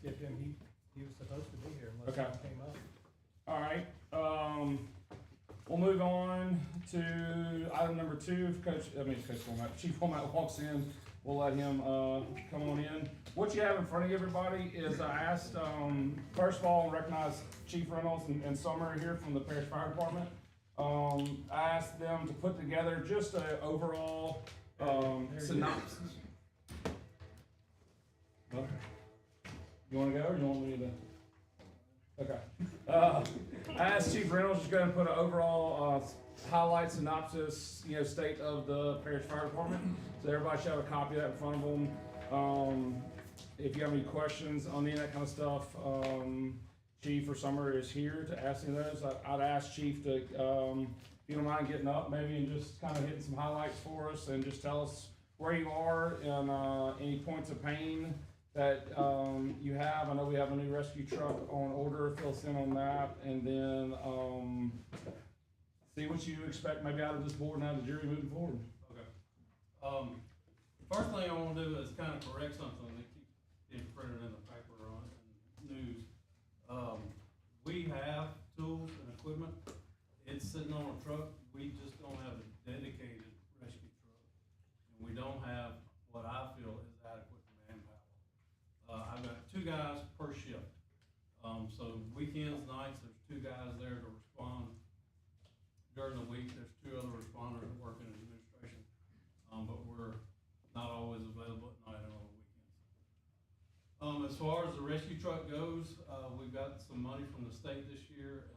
skip him, he was supposed to be here unless Okay. something came up. All right, we'll move on to item number 2. If Coach Womack, Chief Womack walks in, we'll let him, come on in. What you have in front of everybody is I asked, first of all, recognize Chief Reynolds and Summer here from the Parish Fire Department. I asked them to put together just an overall, synopsis. Well, you wanna go or you want me to? Okay. I asked Chief Reynolds to go and put an overall, highlight synopsis, state of the Parish Fire Department. So everybody should have a copy of that in front of them. If you have any questions on any of that kind of stuff, Chief or Summer is here to ask any of those. I'd ask Chief to, if you don't mind getting up maybe and just kind of hitting some highlights for us and just tell us where you are and, any points of pain that, you have. I know we have a new rescue truck on order, fill us in on that, and then, see what you expect maybe out of this board and out of the jury moving forward. Okay. First thing I wanna do is kind of correct something that keeps being printed in the paper and news. We have tools and equipment. It's sitting on a truck. We just don't have a dedicated rescue truck. And we don't have what I feel is adequate manpower. I've got 2 guys per shift. So weekends, nights, there's 2 guys there to respond. During the week, there's 2 other responders that work in administration. But we're not always available at night and on the weekends. As far as the rescue truck goes, we've got some money from the state this year,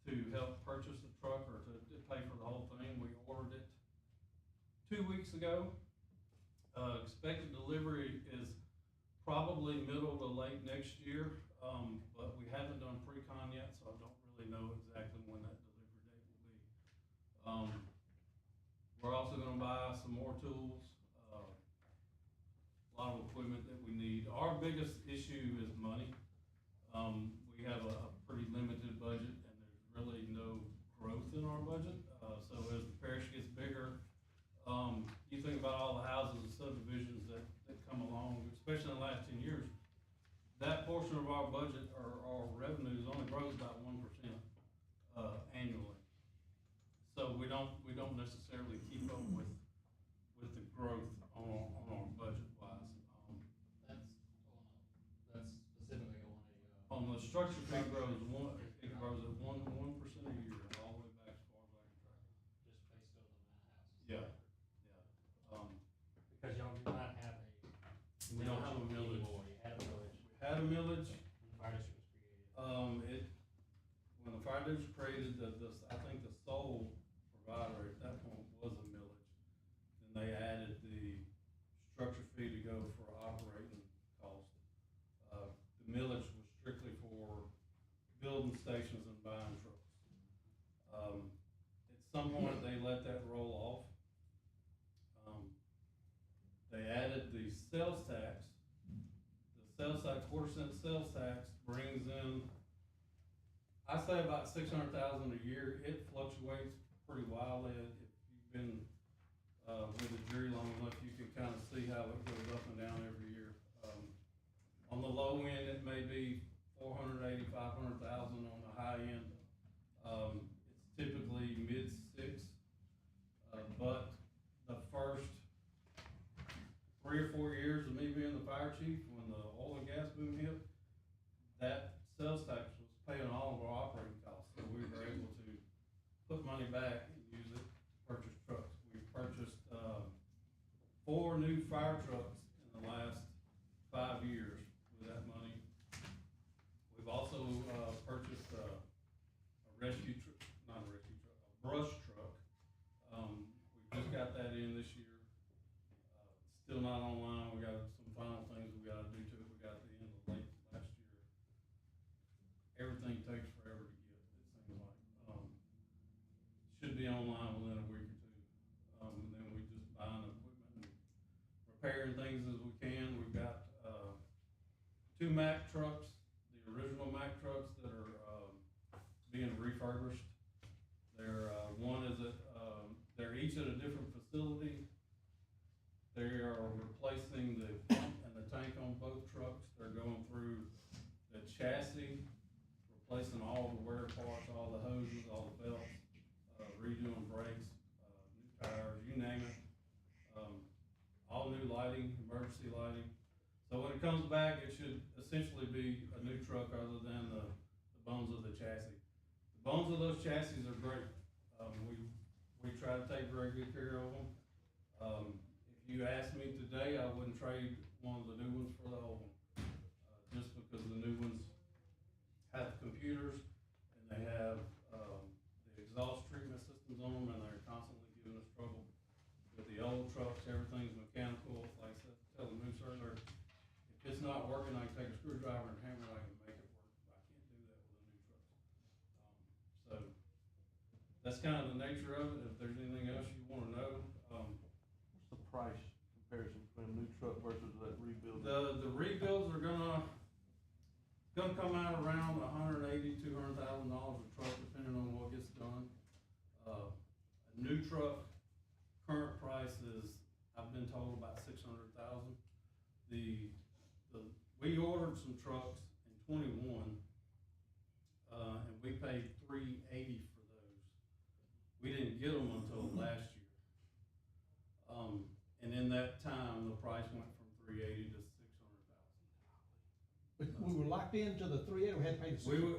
to help purchase the truck or to pay for the whole thing. We ordered it 2 weeks ago. Expected delivery is probably middle to late next year, but we haven't done pre-con yet, so I don't really know exactly when that delivery date will be. We're also gonna buy some more tools, a lot of equipment that we need. Our biggest issue is money. We have a pretty limited budget and there's really no growth in our budget. So as the parish gets bigger, you think about all the houses and subdivisions that come along, especially in the last 10 years, that portion of our budget or our revenues only grows about 1%, annually. So we don't necessarily keep up with the growth on our budget wise. That's specifically On the structure fee it grows at 1% a year, all the way back as far back as track. just based on the amount of houses. Yeah. Because y'all do not have We don't have a millage. anymore. You had a millage We had a millage. when the fire district was created. When the fire district was created, I think the sole provider at that point was a millage. Then they added the structure fee to go for operating cost. The millage was strictly for building stations and buying trucks. At some point, they let that roll off. They added the sales tax. The sales tax, quarter-cent sales tax brings in, I say about 600,000 a year. It fluctuates pretty wildly. If you've been, with the jury long enough, you can kind of see how it goes up and down every year. On the low end, it may be 480,000, 500,000. On the high end, it's typically mid-6. But the first 3 or 4 years of me being the fire chief, when the oil and gas boom hit, that sales tax was paying all of our operating costs. So we were able to put money back and use it to purchase trucks. We purchased 4 new fire trucks in the last 5 years with that money. We've also purchased a rescue truck, not a rescue truck, a brush truck. We just got that in this year. Still not online. We got some final things we gotta do to it. We got the end of late last year. Everything takes forever to get, it seems like. Should be online within a week or 2. And then we just buying equipment and repairing things as we can. We've got 2 Mack trucks, the original Mack trucks that are being refurbished. They're one is at they're each at a different facility. They are replacing the pump and the tank on both trucks. They're going chassis, replacing all the wear parts, all the hoses, all the belts, redoing brakes, new tires, you name it. All new lighting, emergency lighting. So when it comes back, it should essentially be a new truck other than the bones of the chassis. The bones of those chassis are great. We try to take very good care of them. If you asked me today, I wouldn't trade one of the new ones for the old one. Just because the new ones have computers and they have, the exhaust treatment systems on them, and they're constantly giving us trouble. With the old trucks, everything's mechanical, like I said, tell the Moose earlier, if it's not working, I can take a screwdriver and hammer it, I can make it work. I can't do that with a new truck. So, that's kind of the nature of it. If there's anything else you wanna know, What's the price comparison between a new truck versus that rebuild? the rebuilds are gonna come out around $180,000 to $200,000 a truck, depending on what gets done. A new truck, current price is, I've been told, about $600,000. We ordered some trucks in '21, and we paid $380 for those. We didn't get them until last year. And in that time, the price went from $380,000 to $600,000. But we were locked into the 380, we had to pay the. We were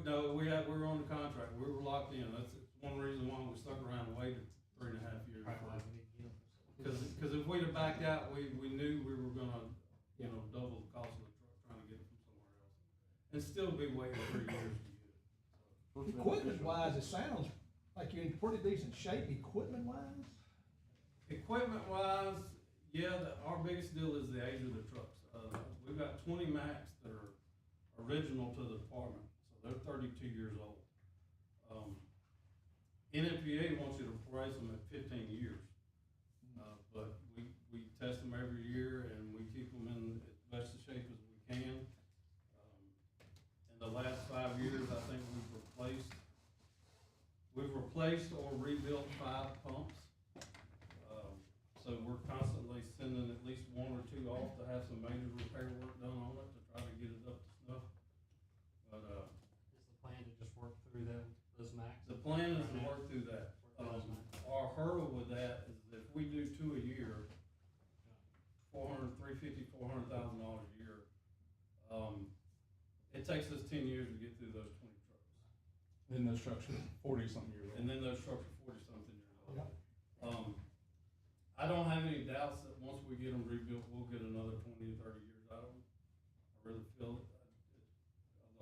on the contract, we were locked in. That's one reason why we stuck around and waited 3.5 years. Right, why we didn't get them for so long. Cause if we'd have backed out, we knew we were gonna, double the cost of the truck trying to get it from somewhere else. And still be waiting 3 years to get it. Equipment wise, it sounds like you're in pretty decent shape, equipment wise. Equipment wise, our biggest deal is the age of the trucks. We've got 20 Max that are original to the department, so they're 32 years old. NFPA wants you to price them at 15 years. But we test them every year and we keep them in as best of shape as we can. In the last 5 years, I think we've replaced or rebuilt 5 pumps. So we're constantly sending at least 1 or 2 off to have some major repair work done on it to try to get it up to snuff. But, Is the plan to just work through those max? the plan is to work through that. Work through those max? Our hurdle with that is if we do 2 a year, $350,000 $400,000 a year, it takes us 10 years to get through those 20 trucks. Then those trucks are 40-something years old. And then those trucks are 40-something years old. Yeah. I don't have any doubts that once we get them rebuilt, we'll get another 20 to 30 years out of them. I really feel it.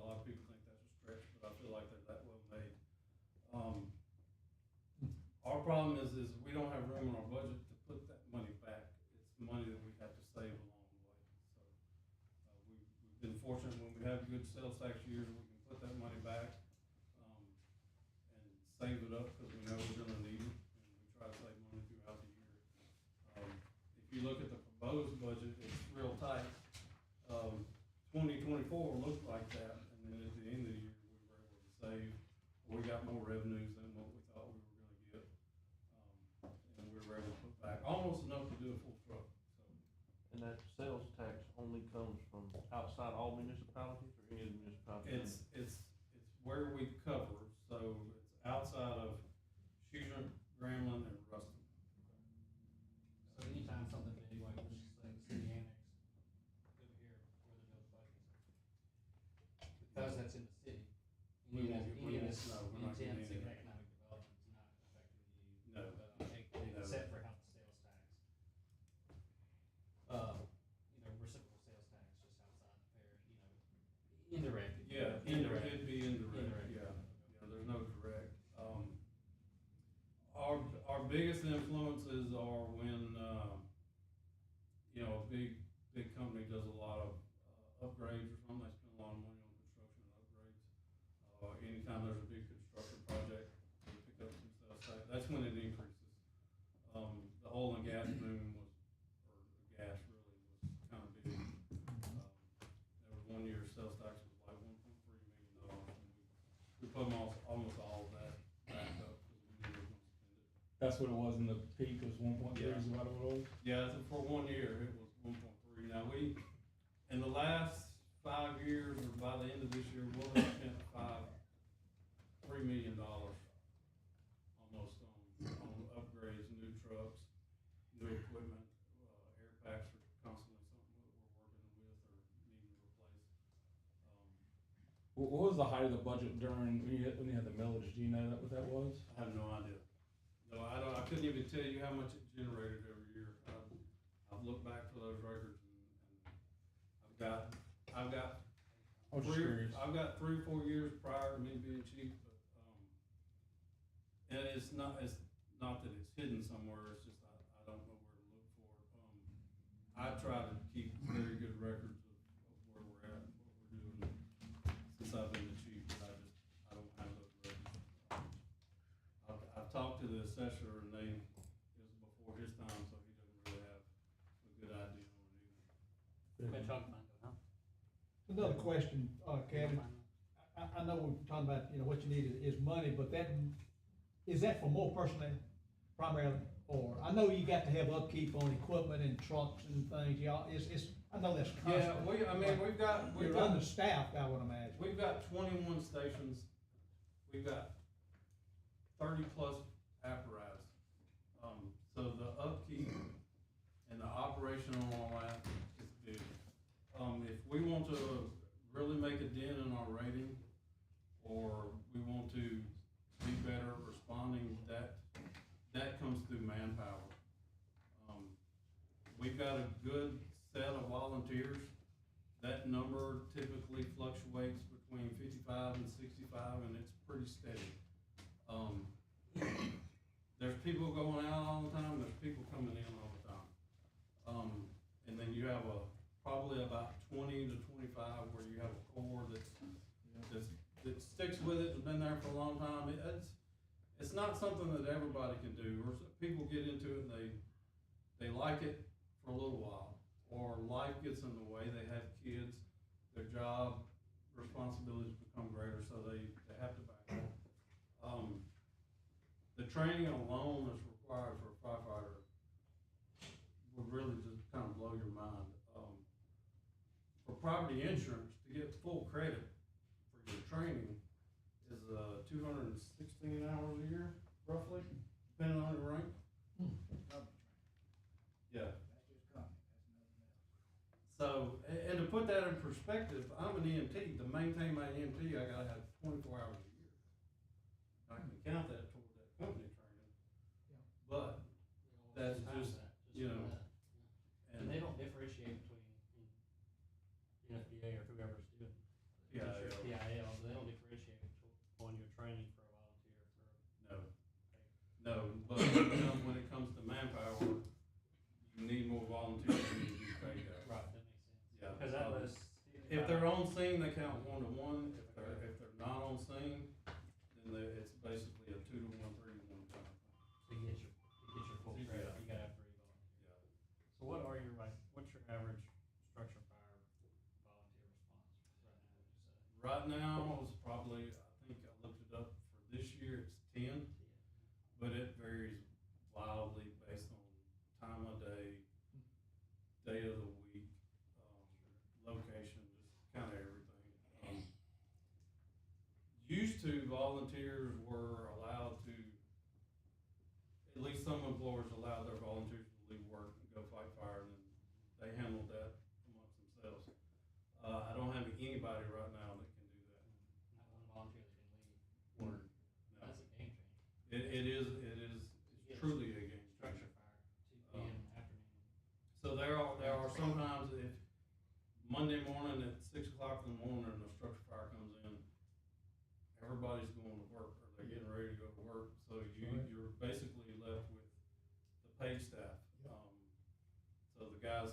A lot of people think that's a stretch, but I feel like they're that well made. Our problem is we don't have room in our budget to put that money back. It's money that we have to save along the way. So, we've been fortunate when we have good sales tax years, we can put that money back, and save it up, because we know we're gonna need it, and we try to save money throughout the year. If you look at the proposed budget, it's real tight. 2024 looked like that, and then at the end of the year, we were able to save, we got more revenues than what we thought we were gonna get. And we were able to put back almost enough to do a full truck, so. And that sales tax only comes from outside all municipalities or any of the municipalities? It's where we cover, so it's outside of Schuster, Grambling, and Ruston. So anytime something big, like let's just say the city annex over here, where the no budget. Because that's in the city. We won't get- Any of this no, we're not getting intense any of that. economic development is not affecting you. No. Except for house sales tax. Reciprocal sales tax just outside the fair, indirect. Yeah, Indirect. it'd be indirect, Indirect. yeah, there's no direct. Our biggest influences are when, a big company does a lot of, upgrades or something, they spend a lot of money on construction and upgrades. Anytime there's a big construction project, we pick up some sales tax, that's when it increases. The oil and gas boom was, or the gas really was kind of big. There was one year sales tax was like $1.3 million, and we put almost all of that back up, because we knew we were gonna spend it. That's what it was in the peak, was 1.3 Yeah. is about what it was? Yeah, for 1 year, it was 1.3. Now in the last 5 years, or by by the end of this year, we'll have spent $3 million almost on upgrades, new trucks, new equipment. Air packs are constantly something that we're working with or needing to replace. What was the height of the budget during, when you had the millage, do you know what that was? I have no idea. No, I don't, I couldn't even tell you how much it generated every year. I've looked back for those records and I've got I was just curious. I've got 3 or 4 years prior to me being chief, but, and it's not that it's hidden somewhere, it's just I don't know where to look for it. I try to keep very good records of where we're at, what we're doing since I've been the chief, but I don't have those records. I've talked to the assessor and it was before his time, so he doesn't really have a good idea on it either. Been trying to find it, huh? Another question, Kevin, I know we're talking about, you know, what you need is money, but is that for more personnel primarily? Or, I know you got to have upkeep on equipment and trucks and things, y'all, I know that's constant. Yeah, we've got You're understaffed, I would imagine. We've got 21 stations, we've got 30 plus apparatus. So the upkeep and the operation on all that is big. If we want to really make a dent in our rating, or we want to be better at responding, that comes through manpower. We've got a good set of volunteers. That number typically fluctuates between 55 and 65, and it's pretty steady. There's people going out all the time, there's people coming in all the time. And then you have probably about 20 to 25 where you have a core that sticks with it, has been there for a long time. It's not something that everybody can do, or people get into it and they like it for a little while, or life gets in the way, they have kids, their job responsibilities become greater, so they have to back up. The training alone that's required for a firefighter would really just kind of blow your mind. For property insurance, to get full credit for your training is 216 hours a year, roughly, depending on your rank. Yeah. So, and to put that in perspective, I'm an EMT. To maintain my EMT, I gotta have 24 hours a year. I can count that toward that company training. But that's just, you know, And they don't differentiate between NFPA or whoever's doing it. PIL. PIL, they don't differentiate on your training for a volunteer for. No, but you know, when it comes to manpower, you need more volunteers than you do pay guys. Right, that makes sense. Yeah. Cause that was. If they're on scene, they count 1 to 1. If they're not on scene, then it's basically a 2 to 1, 3 to 1 kind of thing. To get your full Yeah. credit, you gotta have 3 volunteers. Yeah. So what's your average structure fire volunteer response right now, would you say? Right now, it's probably, I think I looked it up for this year, it's 10, but it varies wildly based on time of day, day of the week, location, just kind of everything. Used to, volunteers were allowed to, at least some employers allowed their volunteers to leave work and go fight fire, and then they handled that amongst themselves. I don't have anybody right now that can do that. Not one volunteer that can leave. No. That's a game changer. It is truly a game Structure changer. fire, 2 PM afternoon. So there are sometimes if Monday morning at 6 o'clock in the morning and the structure fire comes in, everybody's going to work, or they're getting ready to go to work, so you're basically left with the paid staff. So the guys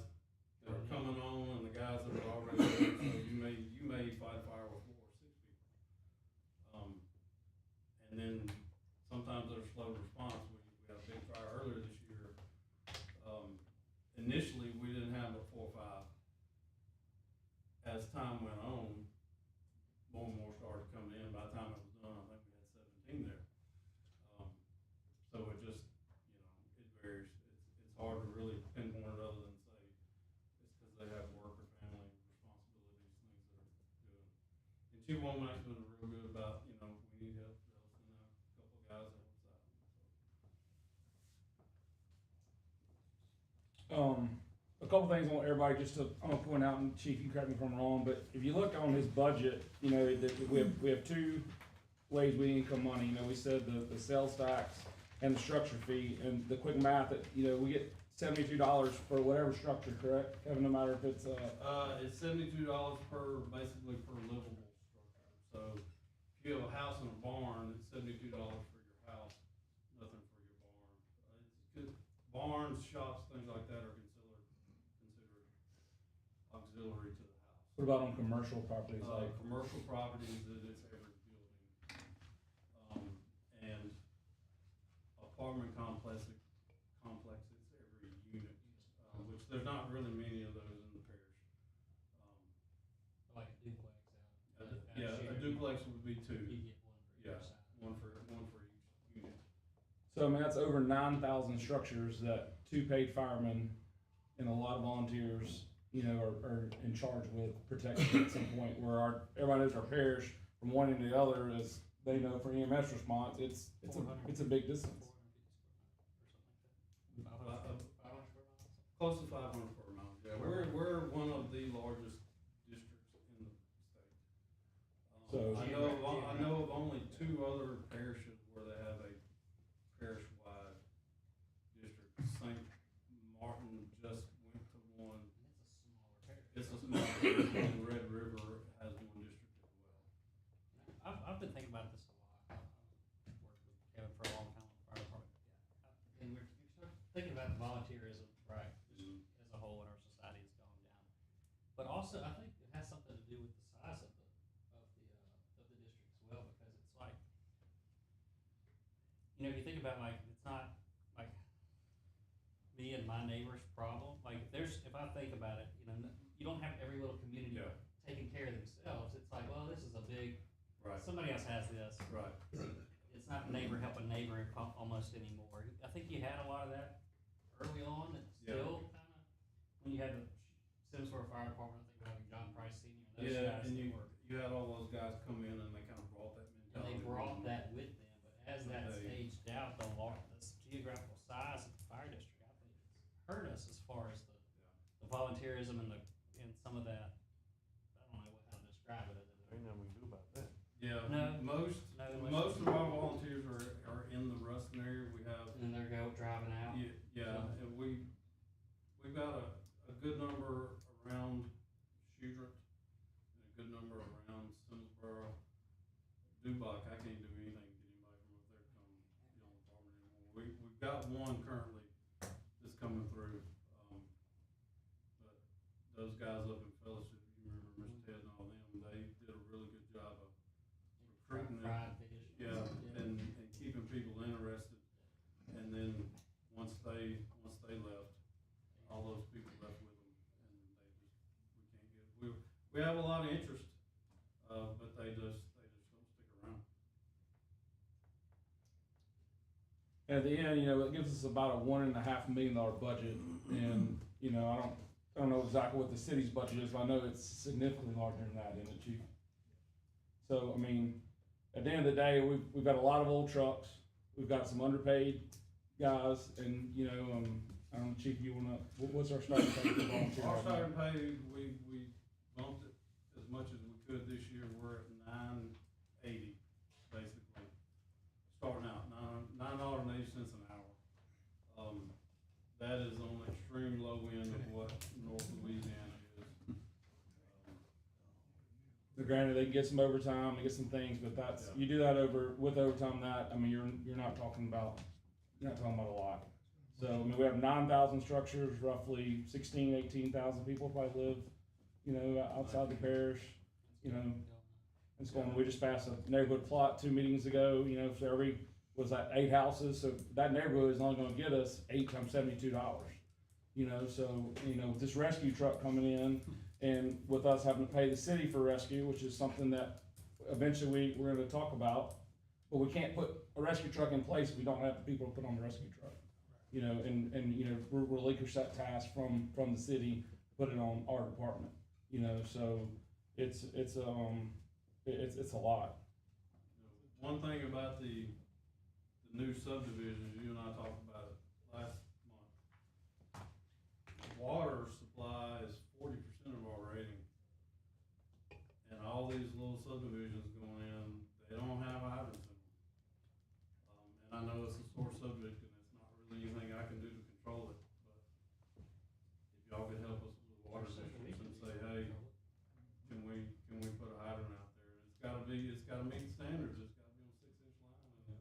that are coming on and the guys that are already there, so you may fight a fire with 4 or 6 people. And then sometimes there's slow response. We had a big fire earlier this year. Initially, we didn't have but 4 or 5. As time went on, more and more started coming in. By the time it was done, I think we had 17 there. So it just, you know, it varies. It's hard to really pinpoint it other than say it's because they have work or family responsibilities, things that are doing. Chief Womack's been real good about, you know, if we need help, they'll send out a couple of guys that helps out. A couple things I want everybody just to, I'm gonna point out, and Chief, you correct me if I'm wrong, but if you look on his budget, you know, that we have two ways we income money, you know, we said the sales tax and the structure fee, and the quick math, that, you know, we get $72 for whatever structure, correct, Kevin, no matter if it's, It's $72 basically per livable structure. So if you have a house and a barn, it's $72 for your house, nothing for your barn. It's good. Barns, shops, things like that are considered auxiliary to the house. what about on commercial properties, like? Commercial properties, it's every building. And apartment complexes, it's every unit, which there's not really many of those in the parish. Like a duplex out. Yeah, a duplex would be two. You get one for Yeah, each side. one for each unit. So, I mean, that's over 9,000 structures that two paid firemen and a lot of volunteers, you know, are in charge with protecting at some point, where everybody knows our parish, from one end to the other, as they know for EMS response, it's a big distance. 500 square miles. Close to 500 square miles, yeah. We're one of the largest districts in the state. So- I know of only two other parishes where they have a parish-wide district. St. Martin just went to one. It's a smaller parish. It's a small parish, and Red River has one district as well. I've been thinking about this a lot. I've worked with Kevin for a long time on the fire department. And we're sort of thinking about the volunteerism, right, just as a whole in our society has gone down. But also, I think it has something to do with the size of the district as well, because it's like, you know, if you think about, like, it's not like me and my neighbor's problem. Like, if I think about it, you know, you don't have every little community Yeah. taking care of themselves. It's like, well, this is a big, Right, somebody else has this. right. It's not neighbor helping neighbor almost anymore. I think you had a lot of that early on, and Yeah. still kind of, when you had the Simsboro Fire Department, I think like John Price Senior, and those Yeah, guys and that you were, had all those guys come in and they kind of brought that and mentality. they brought that with them, but as that They- aged out, the geographical size of the fire district, I think it's hurt us as far as the volunteerism and some of that, I don't know how to describe it other than. Ain't nothing we can do about that. Yeah, No. most of our volunteers are in the Ruston area. We have, And they're driving out. yeah, and we've got a good number around Shudrick, and a good number around Simsboro. Dubach, I can't do anything to get anybody from up there come, you know, apartment anymore. We've got one currently that's coming through, but those guys up in Fellowship, you remember Mr. Ted and all them, they did a really good job of recruiting them. Fried fish. Yeah, and keeping people interested, and then once they left, all those people left with them, and we have a lot of interest, but they just don't stick around. At the end, you know, it gives us about a $1.5 million budget, and, you know, I don't know exactly what the city's budget is, but I know it's significantly larger than that, isn't it, Chief? So, I mean, at the end of the day, we've got a lot of old trucks, we've got some underpaid guys, and, you know, I don't know, Chief, you wanna, what's our starting pay for volunteer? Our right now? starting pay, we bumped it as much as we could this year. We're at $9.80, basically, starting out, $9.80 an hour. That is on the extreme low end of what North Louisiana is. So granted, they can get some overtime, they get some things, but that's, Yeah. you do that with overtime, I mean, you're not talking about a lot. So, I mean, we have 9,000 structures, roughly 18,000 people probably live, you know, outside the parish, you know. It's going, we just passed a neighborhood plot 2 meetings ago, you know, for every, was that 8 houses, so that neighborhood is only gonna get us 8 times $72. You know, so, you know, with this rescue truck coming in, and with us having to pay the city for rescue, which is something that eventually we're gonna talk about, but we can't put a rescue truck in place if we don't have the people to put on the rescue truck. You know, and, you know, relinquish that task from the city, put it on our department, you know, so it's It's a lot. One thing about the new subdivisions, you and I talked about it last month. Water supply is 40% of our rating. And all these little subdivisions going in, they don't have hydrants in them. And I know it's a sore subject and it's not really anything I can do to control it, but if y'all could help us with water districts and say, hey, can we put a hydrant out there? It's gotta meet standards, it's gotta be on 6-inch line and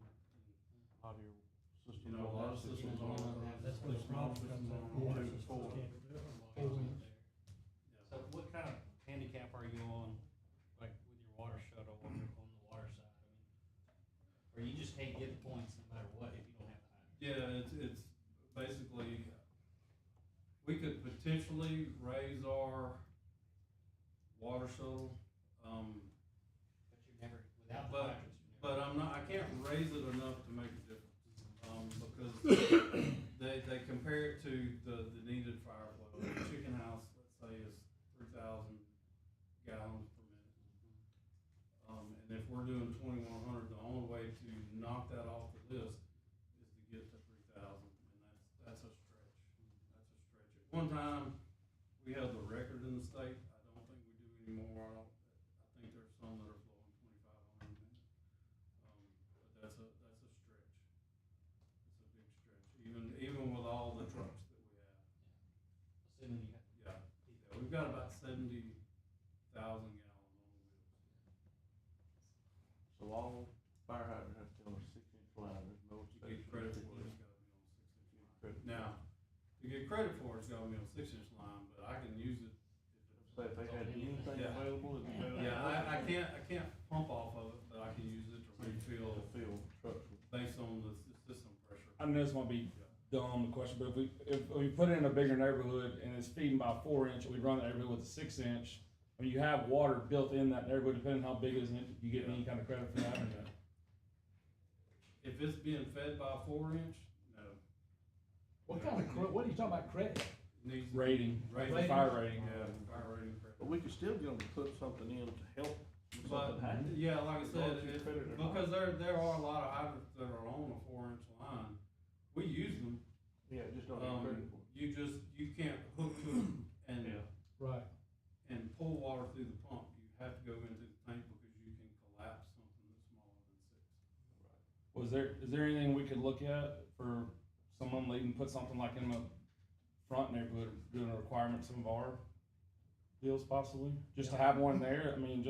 A lot of your systems. you know, a lot of systems on That's the small systems on Yeah. 2 to 4. So what kind of handicap are you on, like with your water shuttle on the water side? I mean, or you just can't get points no matter what if you don't have the hydrant? Yeah, it's basically, we could potentially raise our water shuttle, But you're never, without the But- hydrants, you're never. but I can't raise it enough to make a difference. Because they compare it to the needed fire flow. A chicken house, let's say, is 3,000 gallons per minute. And if we're doing 2,100, the only way to knock that off the list is to get to 3,000, and that's a stretch. That's a stretch. At one time, we held the record in the state. I don't think we do anymore. I think there's some that are flowing 2,500 a minute. But that's a stretch. It's a big stretch, even with all the trucks that we have. Assuming you have. Yeah, we've got about 70,000 gallons on the wheels. So all fire hydrants have to be on a 6-inch line, there's no To get credit for it, it's gotta be on 6-inch line. Now, to get credit for it, it's gotta be on 6-inch line, but I can use it. Say if they had anything Yeah. available, it'd be better. Yeah, I can't pump off of it, but I can use it to refill To fill trucks with. based on the system pressure. I know this might be dumb, the question, but if we put it in a bigger neighborhood and it's feeding by 4-inch, and we run the neighborhood with a 6-inch, I mean, you have water built in that neighborhood, depending on how big it is, you get any kind of credit for that or no? If it's being fed by a 4-inch, no. What kind of, what are you talking about credit? Needs to be Rating, rated. fire rating. Yeah, fire rating credit. But we could still get them to put something in to help when But, something happens. yeah, like I As long said, as you it- credit it or not. because there are a lot of hydrants that are on a 4-inch line. We use them, Yeah, just don't get credit for it. you can't hook to them and, Yeah. Right. and pull water through the pump. You have to go into the tank because you can collapse something that's smaller than 6. Is there anything we could look at for someone leaving, put something like in the front neighborhood, doing a requirement, some of our deals possibly? Just to have one there, I mean,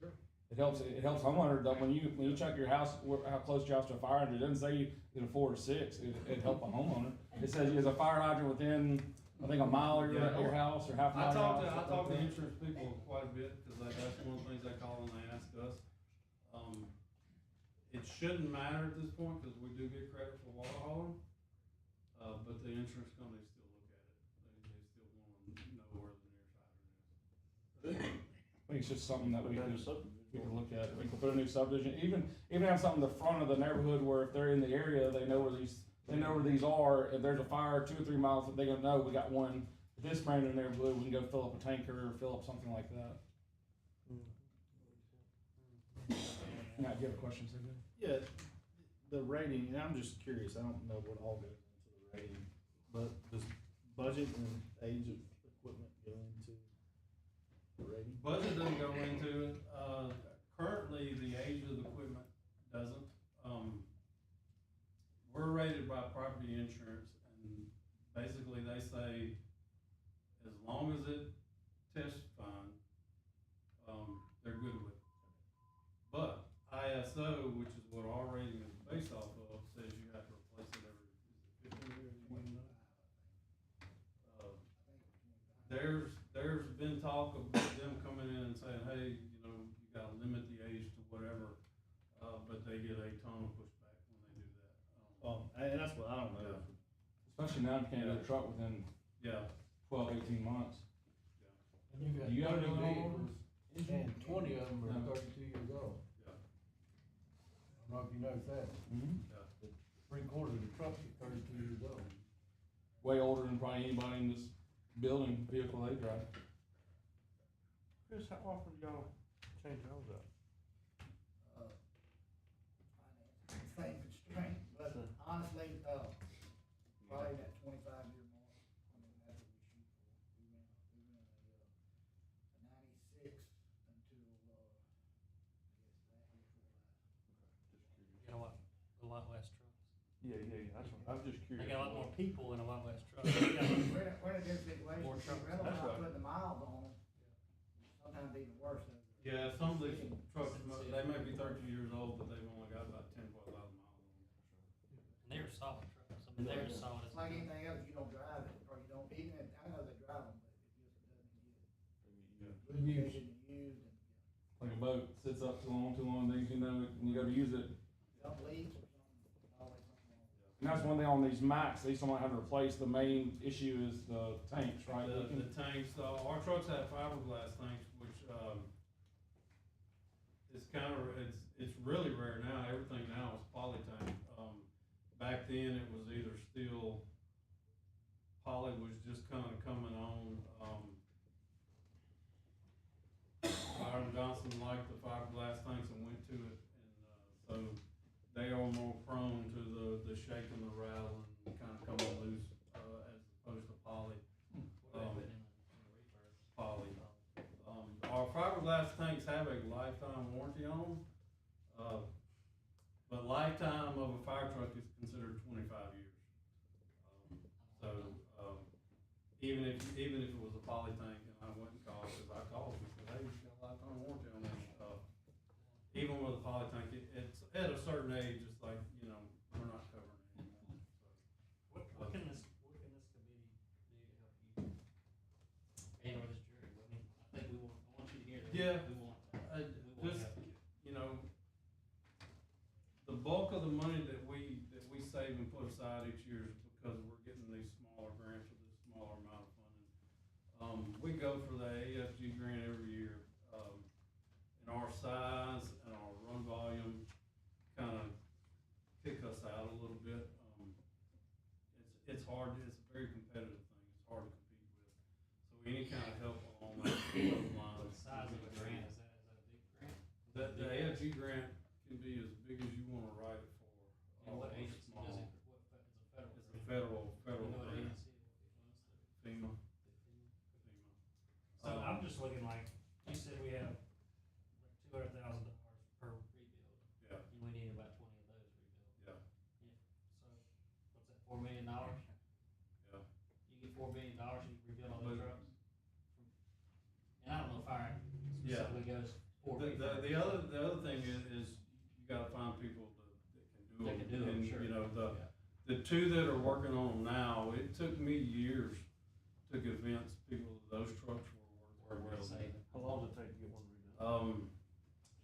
Sure. it helps homeowner, that when you check your house, how close your house to a fire hydrant, it doesn't say you get a 4 or 6, it help a homeowner. It says there's a fire hydrant within, I think, a mile of your house, or half a mile I of your house. talk to something the like insurance people quite a bit, cause that's one of the things they call and they ask us. It shouldn't matter at this point, cause we do get credit for water hauling, but the insurance companies still look at it. They still wanna know where the nearest hydrant is. I think it's just something that Put we that in could, subdivision. we could look at. We could put a new subdivision, even have something in the front of the neighborhood where if they're in the area, they know where these are. If there's a fire 2 or 3 miles, they gonna know we got one at this brand in the neighborhood, we can go fill up a tanker or fill up something like that. Now, do you have a question, Cindy? Yeah, the rating, and I'm just curious, I don't know what all goes into the rating, but does budget and age of equipment go into the rating? Budget doesn't go into it, currently, the age of the equipment doesn't. We're rated by property insurance, and basically they say, as long as it tests fine, they're good with it. But ISO, which is what our rating is based off of, says you have to replace it every, is it 15 years, 20 years? There's been talk of them coming in and saying, hey, you know, you gotta limit the age to whatever, but they get a ton of pushback when they do that. And that's what, I don't know. Especially now, you can't get a truck within Yeah, 12, 18 months. And you got You gotta do it 30 all over? vehicles, and 20 of them No. are 32 years old. yeah, I don't know if you noticed that, Mm-hmm. yeah. 3/4 of the trucks are 32 years old. Way older than probably anybody in this building vehicle they drive. Chris, how often do y'all change yours out? Finance, same constraint, but Sure. honestly, probably that 25-year mark, I mean, that's what we shoot for. We ran a 96 until, I guess, last year before last. Just curious. You got a lot less trucks. Yeah, that's what, I'm just curious. They got a lot more people and a lot less trucks. They got- We're in a good situation, More see, trucks. rental That's not right. putting the miles on them, sometimes even worse. Yeah, some of these trucks, they may be 30 years old, but they've only got about 10, 12,000 miles on them. And they're solid trucks. I mean, they're solid. It's like anything else, you don't drive it, or you don't, even if, I know they drive them, but it just doesn't get lubricated and used, and, Like a boat, sits up too long, things, you know, and you gotta use it. dump leaks or something, there's always something wrong. And that's one thing on these Max, they still might have to replace, the main issue is the tanks, right? The tanks, our trucks have fiberglass tanks, which, it's kind of, it's really rare now, everything now is poly tank. Back then, it was either steel, poly was just kinda coming on, Byron Johnson liked the fiberglass tanks and went to it, and, so they are more prone to the shake and the rattle and kinda coming loose, as opposed to poly. What they put in the refurb. Poly. Our fiberglass tanks have a lifetime warranty on them, but lifetime of a fire truck is considered 25 years. So, even if it was a poly tank and I went and called, cause I called and said, hey, you got a lifetime warranty on this, even with a poly tank, it's at a certain age, it's like, you know, we're not covering it anymore, so. What can this committee do to help you? And or this jury? I mean, I think I want you to hear that. Yeah. We want that. I We want just, that. you know, the bulk of the money that we save and put aside each year is because we're getting these smaller grants with this smaller amount of funding. We go for the AFG grant every year, and our size and our run volume kinda kick us out a little bit. It's hard, it's a very competitive thing, it's hard to compete with. So any kind of help along those What lines. size of a grant is that? Is that a big grant? The AFG grant can be as big as you wanna write it for. And what or agency small. does it, what, it's a federal. It's a federal You know what grant. agency it funds through? FEMA. So I'm just looking like, you said we have like $200,000 per rebuild, Yeah, and we need about 20 of those rebuilt. yeah, So, what's that, $4 million? yeah. You get $4 billion, you rebuild all those But- trucks? And I don't know if fire Yeah. specifically goes for The other thing is you gotta find people that can do That them. can do 'em, sure. And, you know, Yeah. the two that are working on them now, it took me years to convince people that those trucks were worth Say, How long does it take to get one rebuilt?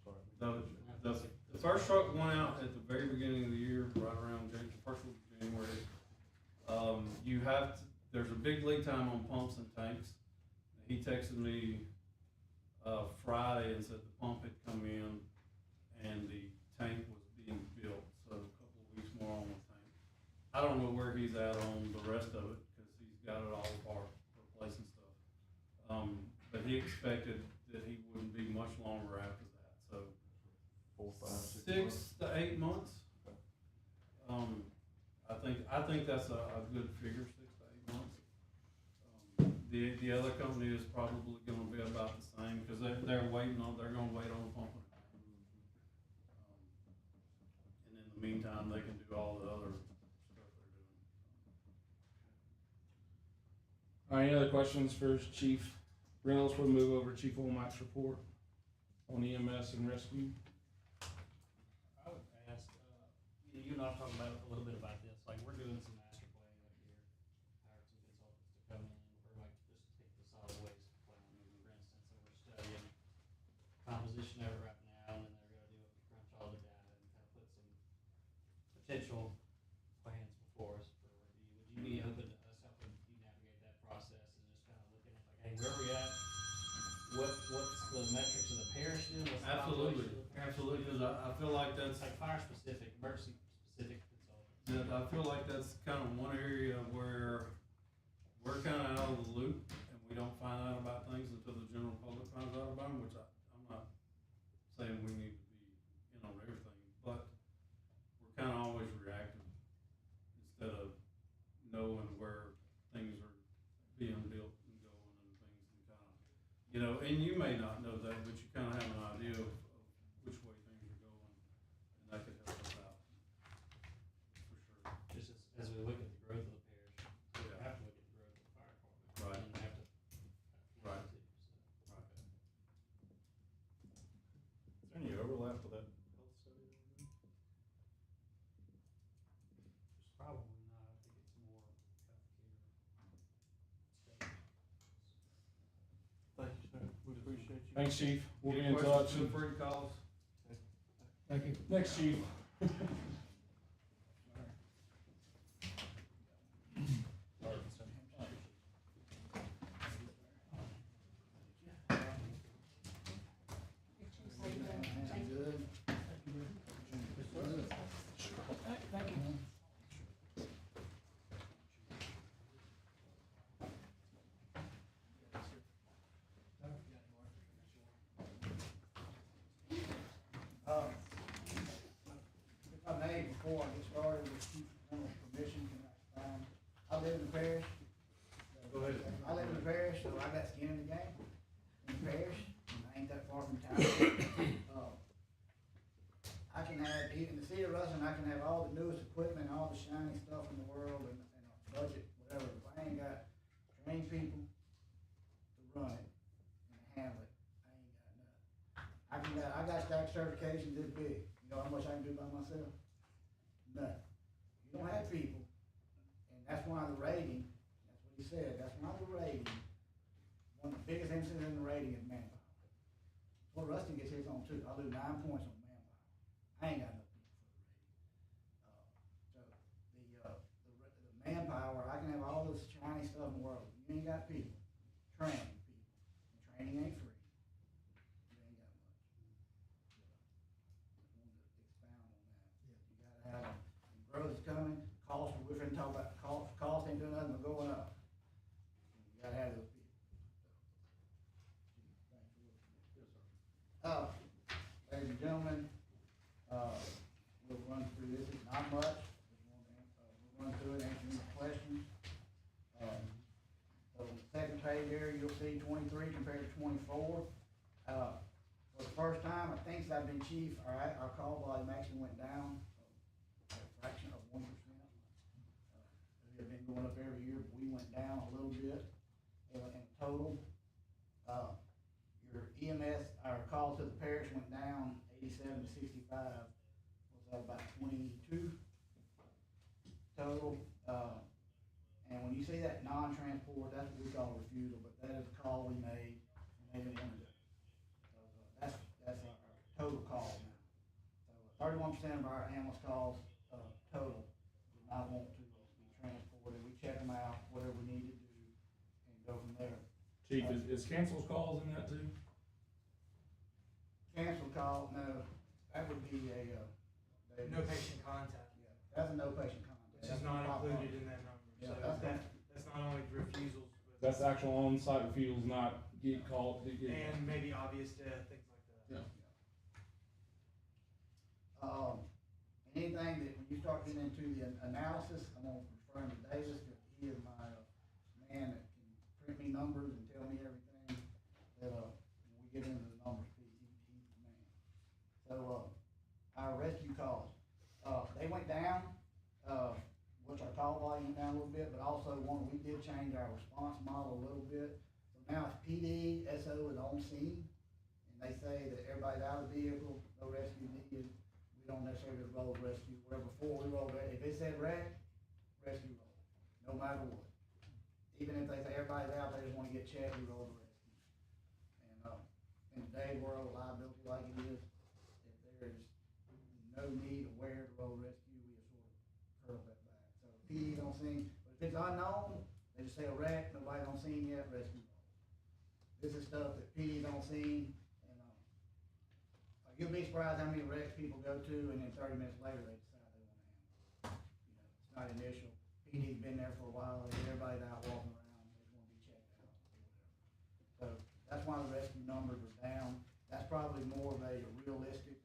Sorry. The first truck went out at the very beginning of the year, right around the first week of January. You have to, there's a big lead time on pumps and tanks. He texted me, Friday and said the pump had come in and the tank was being built, so a couple of weeks more on the tank. I don't know where he's at on the rest of it, cause he's got it all apart, replacing stuff. But he expected that he wouldn't be much longer after that, so 4, 5, 6 months? 6 to 8 months. I think that's a good figure, 6 to 8 months. The other company is probably gonna be about the same, cause they're gonna wait on the pumping. And in the meantime, they can do all the other stuff they're doing. All right, any other questions for Chief Reynolds? We'll move over to Chief Womack's report on EMS and rescue. I would ask, you and I talked about a little bit about this, like, we're doing some master planning up here. Hired some consultants to come in for like, just take the solid waste plan, for instance, and we're studying composition of it right now, and then they're gonna do it, crunch all the data and kind of put some potential plans before us for review. Would you be open to us helping you navigate that process and just kind of looking at like, hey, where are we at? What's the metrics of the parish doing? What's the Absolutely, population of the parish absolutely, doing? cause I feel like that's, It's like fire specific, emergency specific consultants. that I feel like that's kind of one area where we're kind of out of the loop and we don't find out about things until the general public finds out about them, which I'm not know, and you may not know that, but you kinda have an idea of which way things are going, and that could help us out, for sure. Just as we look at the growth of the parish, we Yeah. have to look at the growth of the fire department. Right. And we have to. Right. too, so. Right. Is there any overlap with that health study that we're doing? Probably not, I think it's more healthcare. Thank you, sir. We appreciate you. Thanks, chief. We'll be Any in questions, touch. feel free to call us. Thank you. Next, chief. Good. Thank you. If I may, before I get started with Chief Reynolds' permission, can I live in the parish. Go ahead. I live in the parish, so I got skin in the game, in the parish, and I ain't that far from town. I can have, in the city of Ruston, I can have all the newest equipment, all the shiny stuff in the world, and a budget, whatever, if I ain't got trained people to run it and handle it, I ain't got nothing. I got stack certifications this big, you know how much I can do by myself? Nothing. You don't have people, and that's why the rating, that's what he said, that's why the rating, one of the biggest incidents in the rating is manpower. Well, Ruston gets his on too, I lose 9 points on manpower. I ain't got no people for the rating. So, the manpower, I can have all this shiny stuff in the world, you ain't got people, train people, and training ain't free. You ain't got much. I wanted to expound on that. You gotta have, when growth is coming, costs, we're finna talk about costs ain't doing nothing but going up. You gotta have those people. Thanks for listening. Ladies and gentlemen, we'll run through this, it's not much, we'll run through it, answer any questions. So the second page there, you'll see 23 compared to 24. For the first time, I think since I've been chief, our call volume actually went down a fraction of 1%. We have been going up every year, but we went down a little bit in total. Your EMS, our calls to the parish went down 87 to 65, was that about 22 total? And when you see that non-transport, that's what we call refusal, but that is a call we made, and they didn't want to do it. So, that's our total call now. So 31% of our ambulance calls, total, did not want to be transported. We check them out, whatever we need to do, and go from there. Chief, is cancels calls in that too? Cancel call, no, that would be a, No patient contact. yeah, that's a no patient contact. Which is not included in that number. Yeah, So that's that's not only refusals, but. That's actual on-site refusals, not get called. And maybe obvious death, things like that. Yeah. Anything that, when you start getting into the analysis, I'm gonna refer him to Davis, because he is my, man that can print me numbers and tell me everything, that, when we get into the numbers, he's the man. So, our rescue calls, they went down, which our call volume went down a little bit, but also we did change our response model a little bit. So now it's PD, SO is on scene, and they say that everybody's out of the vehicle, no rescue needed. We don't necessarily roll rescue, where before we rolled, if it said wreck, rescue roll, no matter what. Even if they say everybody's out, they just wanna get checked, we roll the rescue. And, in today's world, liability like it is, if there's no need or where to roll rescue, we just sort of curl that back. So PD don't see, but if it's unknown, they just say a wreck, nobody don't see him yet, rescue roll. This is stuff that PD don't see, and, you'll be surprised how many wrecks people go to, and then 30 minutes later, they decide they wanna handle it. You know, it's not initial, PD's been there for a while, everybody's out walking around, they just wanna be checked out, or whatever. So, that's why the rescue numbers are down, that's probably more of a realistic,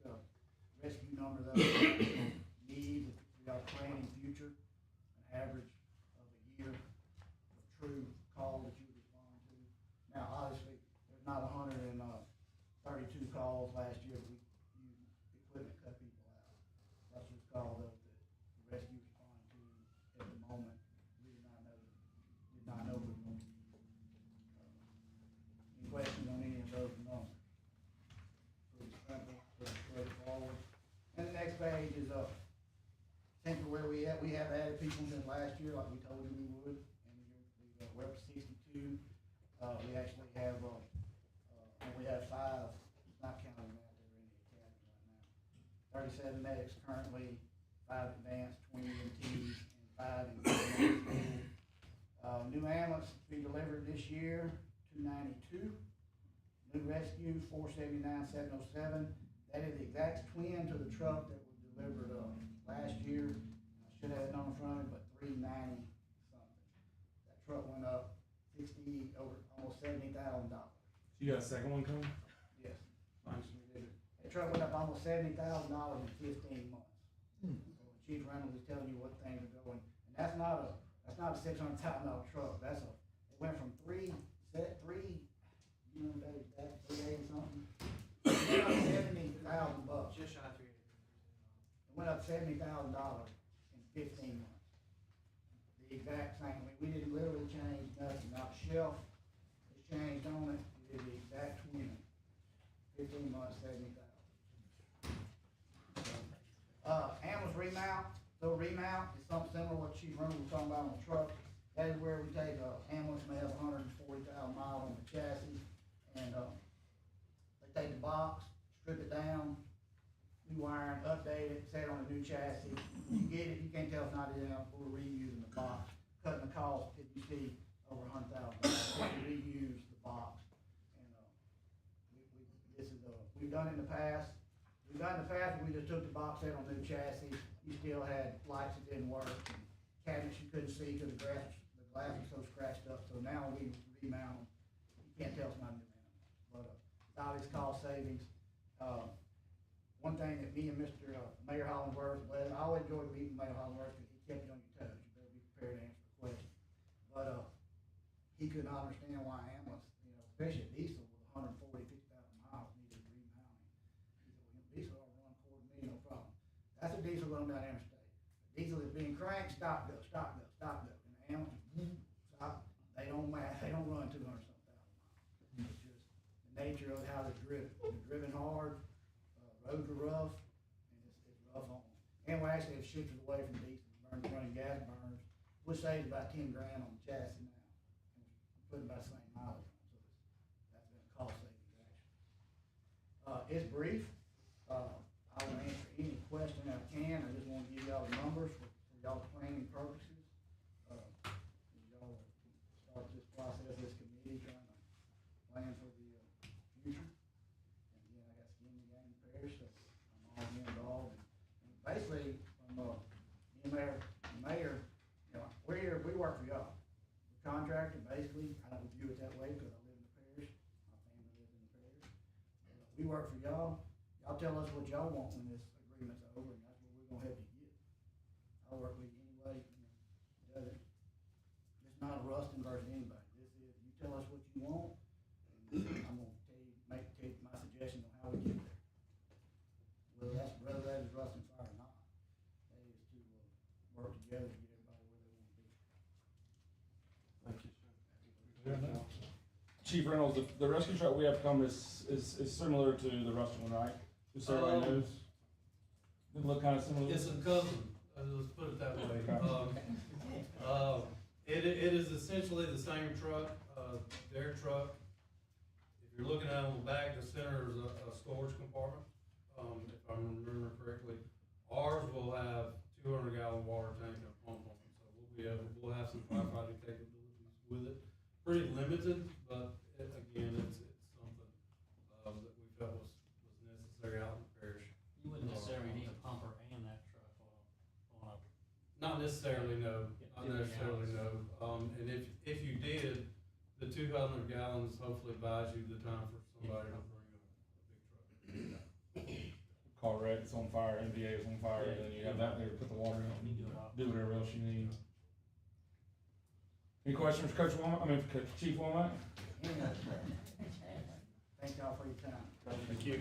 rescue number that we need, if we got a plan in future, an average of a year of true call that you respond to. Now, obviously, there's not 100 132 calls last year, we used equipment to cut people out. Russell's call though, that the rescue responded to at the moment, we did not know we were going to use. Any questions on any of those numbers? Pretty simple, pretty straightforward. And the next page is, simply where we at, we have added people since last year, like we told you we would, and we're up to 62. We actually have, we have 5, not counting them out there in the academy right now. 37 medics currently, 5 advanced, 20 EMTs, and 5 in school. New ambulance to be delivered this year, 292. New rescue, 479,707. That is the exact twin to the truck that was delivered, last year. I should have it on in front of me, but 390 something. That truck went up 60, over almost $70,000. You got a second one coming? Yes. Nice. That truck went up almost $70,000 in 15 months. So Chief Reynolds is telling you what things are going, and that's not a $600,000 truck. It went from three, you know, that 380 something. It went up $70,000. Just shy of 380. It went up $70,000 in 15 months. The exact same. I mean, we didn't literally change nothing. Not a shelf was changed on it. We did the exact twin. 15 months, 70,000. Ambulance remount. So remount is something similar to what Chief Reynolds was talking about on the truck. That is where we take a ambulance may have 140,000 miles on the chassis, and they take the box, strip it down, new wiring, update it, set it on a new chassis. You get it, you can't tell it's not in, we're reusing the box, cutting the cost, if you see, over $100,000. We reuse the box, and we've done it in the past. We just took the box set on new chassis. You still had lights that didn't work, cabinets you couldn't see because the glass was so scratched up. So now we remount them. You can't tell it's not a new animal, but it's obvious cost savings. One thing that me and Mr. Mayor Hollingsworth, well, I always enjoyed meeting Mayor Hollingsworth because he kept you on your toes. You better be prepared to answer the question. But he could not understand why ambulance, you know, especially a diesel with 140, 50,000 miles needed remounting. He said, well, diesel will run $250,000, no problem. That's a diesel going down the interstate. A diesel is being cranked, stop, go, stop, go, stop, go. And the ambulance, stop. They don't run 200-something thousand miles. It's just the nature of how they're driven. They're driven hard. Roads are rough, and it's rough on them. And we actually have shifted away from diesel, running gas burners, which saves about $10,000 on the chassis now. And we're putting about the same mileage on, so that's been a cost savings actually. It's brief. I will answer any question I can. I just want to give y'all the numbers for y'all planning purposes. Y'all start this process, this committee trying to plan for the future. And again, I got skin in the game parish, so I'm all involved. And basically, from me and Mayor, you know, we work for y'all. We're contractor, basically. I don't view it that way because I live in the parish. My family lives in the parish. We work for y'all. Y'all tell us what y'all want when this agreement's over, and that's what we're gonna help you get. I'll work with you anyway, you know, does it. It's not a Rustin versus anybody. This is, you tell us what you want, and I'm gonna make my suggestion on how we get there. Whether that is Rustin Fire or not, that is to work together to get everybody where they wanna be. Thank you, sir. Chief Reynolds, the rescue truck we have come is similar to the Rustin one, right? Just so everybody knows. They look kind of similar. It's a cousin, let's put it that way. It is essentially the same truck, their truck. If you're looking at it on the back, the center is a storage compartment, if I remember correctly. Ours will have 200-gallon water tank and a pump on it, so we'll have some firefighting capabilities with it. Pretty limited, but again, it's something that we felt was necessary out in the parish. You wouldn't necessarily need a pumper and that truck on a. Not necessarily, no. Not necessarily, no. And if you did, the 200 gallons hopefully buys you the time for somebody to bring a big truck. Car wreck, it's on fire, MVA is on fire, and then you have that there to put the water in, You do it all. do whatever else you need. Any questions for Coach Womack, Chief Womack? Thank y'all for your time. Thank you.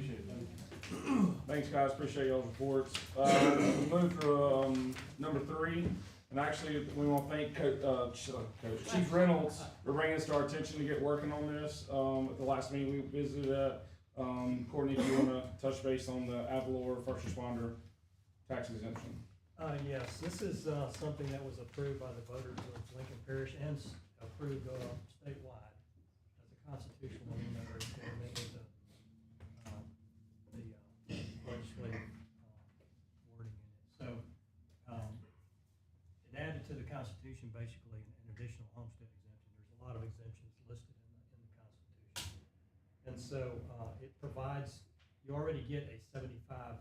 Thanks, guys, appreciate y'all's reports. We'll move to, number 3, and actually, we wanna thank Chief Reynolds for bringing this to our attention to get working on this. At the last meeting we visited at, Courtney, if you wanna touch base on the Avalor first responder tax exemption. Yes, this is, something that was approved by the voters of Lincoln Parish and approved, statewide as a constitutional amendment to amend the legislative, wording in it. So, it added to the Constitution basically an additional homestead exemption. There's a lot of exemptions listed in the Constitution. And so, it provides, you already get a $7,500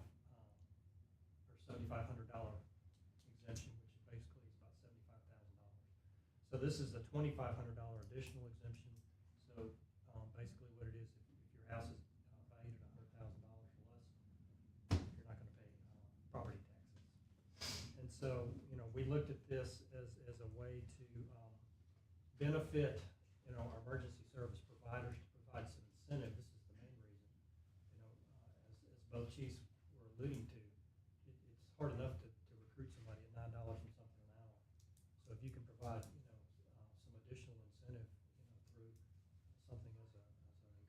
exemption, which is basically about $75,000. So this is a $2,500 additional exemption. So, basically what it is, if your house is valued at $100,000 or less, you're not gonna pay, property taxes. And so, we looked at this as a way to, benefit, our emergency service providers, to provide some incentive. This is the main reason, as both chiefs were alluding to, it's hard enough to recruit somebody at $9 and something an hour. So if you can provide, some additional incentive, through something as an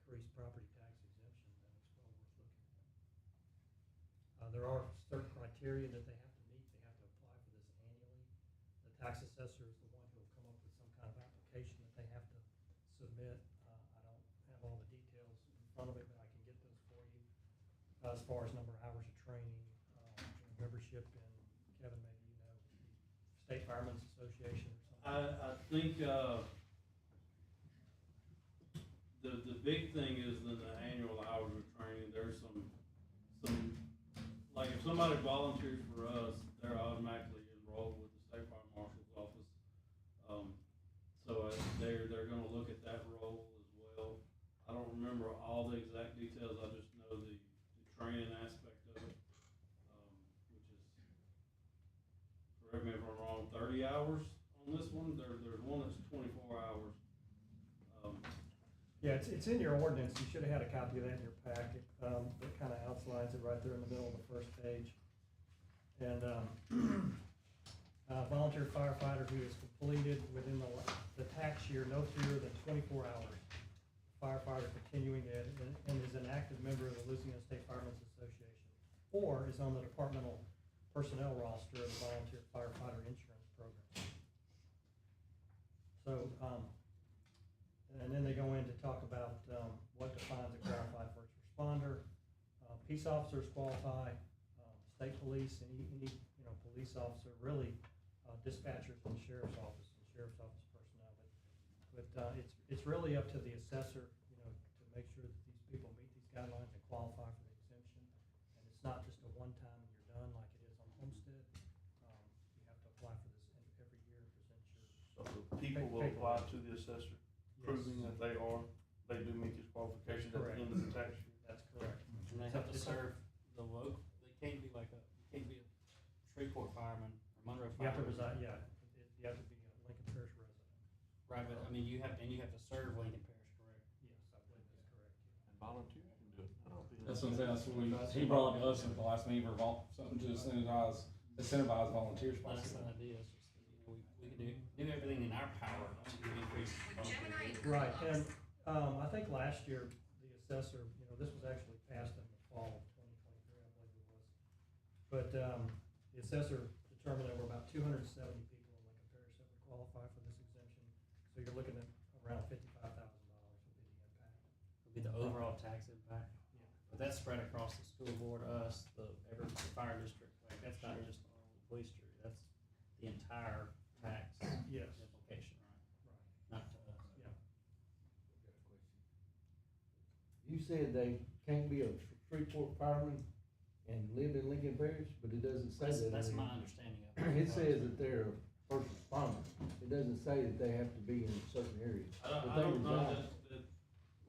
increased property tax exemption, then it's well worth looking at. There are certain criteria that they have to meet. They have to apply for this annually. The tax assessor is the one who will come up with some kind of application that they have to submit. I don't have all the details in front of it, but I can get those for you. As far as number of hours of training, membership in, Kevin, maybe the State Firemen's Association or something. I think, the big thing is the annual hours of training. There's some, like if somebody volunteers for us, they're automatically enrolled with the State Fire Marshal's office. So they're gonna look at that role as well. I don't remember all the exact details, I just know the training aspect of it, which is, correct me if I'm wrong, 30 hours on this one. There's one that's 24 hours. Yeah, it's in your ordinance. You should have had a copy of that in your packet. It kind of outlines it right there in the middle of the first page. And, volunteer firefighter who has completed within the tax year no fewer than 24 hours. Firefighter continuing it and is an active member of the Louisiana State Firemen's Association, or is on the departmental personnel roster of the Volunteer Firefighter Insurance Program. So, and then they go in to talk about, what defines a qualified first responder. Peace officers qualify, state police, any, police officer, really, dispatchers in the sheriff's office personnel. But it's really up to the assessor, to make sure that these people meet these guidelines and qualify for the exemption. And it's not just a one-time and you're done like it is on homestead. You have to apply for this every year and present your. So the people will apply to the assessor, proving that they do meet these qualifications at the end of the tax year. That's correct. And they have to serve the local, they can't be like can't be a Shreveport fireman or Monroe You have to fireman. reside, you have to be a Lincoln Parish resident. Right, but I mean, you have to serve Lincoln Parish, correct? Yes, I believe that's correct. And volunteers can do it. I don't think That's what I'm saying, that's what he brought up to us at the last meeting for something to incentivize volunteers. Well, that's the idea, it's just, we can do everything in our power to increase. Right, and, I think last year, the assessor, this was actually passed in the fall of 2023, I believe it was. But, the assessor determined there were about 270 people in Lincoln Parish that would qualify for this exemption. So you're looking at around $55,000 would be the impact. Would be the overall tax impact. Yeah. But that's spread across the school board, us, every fire district, like, that's not just on the police jury, that's the entire tax Yes. implication, right? Right. Not to us. Yeah. You said they can't be a Shreveport fireman and live in Lincoln Parish, but it doesn't say that. That's my understanding of it. It says that they're a first responder. It doesn't say that they have to be in certain areas. I But they don't know reside. that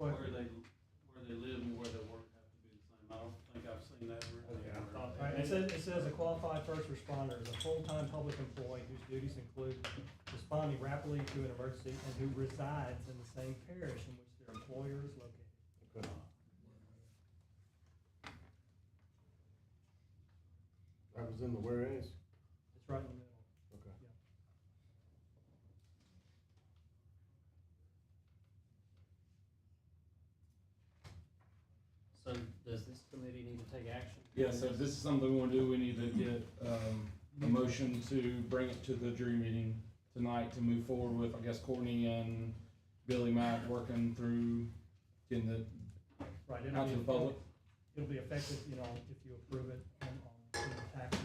where they live and where they work have to be the same. I don't think I've seen that written Okay, I anywhere. thought Right, it says a qualified first responder is a full-time public employee whose duties include responding rapidly to an emergency and who resides in the same parish in which their employer is located. Okay. was in the whereas? It's right in the middle. Okay. Yeah. So does this committee need to take action? Yeah, so if this is something we wanna do, we need to get, a motion to bring it to the jury meeting tonight to move forward with, I guess, Courtney and Billy Mack working through getting the, Right, out to the public. It'll be effective, you know, if you approve it on the taxes,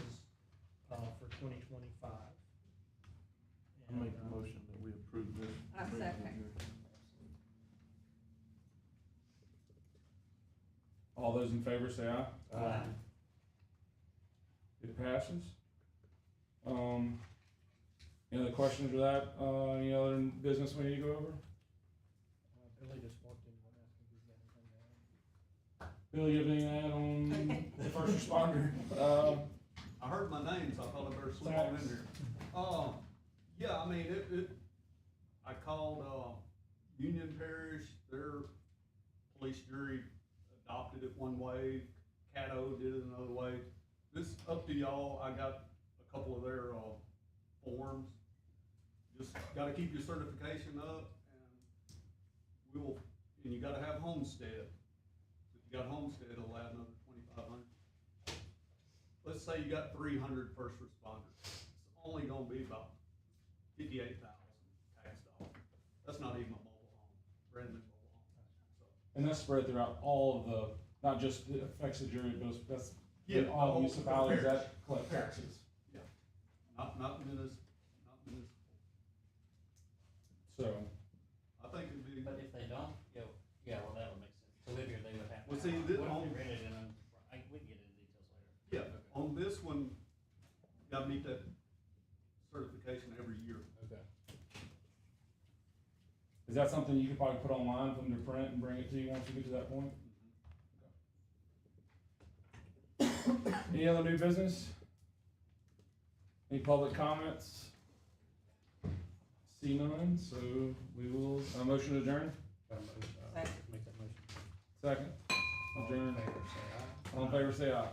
for 2025. I make a motion that we approve this. I second. All those in favor say aye. Aye. It passes. Any other questions or that, any other business we need to go over? Billy just walked in, asking if he's got anything to add. Bill, you have anything to add on the first responder? I heard my name, so I thought I better slip on in there. Yeah, I mean, I called, Union Parish, their police jury adopted it one way, Caddo did it another way. This up to y'all, I got a couple of their, forms. Just gotta keep your certification up, and you gotta have homestead. If you got homestead, it'll add another 2,500. Let's say you got 300 first responders. It's only gonna be about 58,000 tax dollars. That's not even a mobile home, brand new mobile home. So, And that's spread throughout all of the, not just it affects the jury, but that's Yeah, all the whole municipalities parish. that collect taxes. yeah, not municipal. So, I think it'd be. But if they don't, yeah, well, that would make sense. To live here, they would have to. Well, see, What if on- they rented in we can get into details later. Yeah, Okay. on this one, you gotta meet that certification every year. okay. Is that something you could probably put online for them to print and bring it to you once you get to that point? Any other new business? Any public comments? See none, so we will, motion to adjourn, Second. Make that motion. second, All in adjourn, favor, say aye. all in favor, say aye.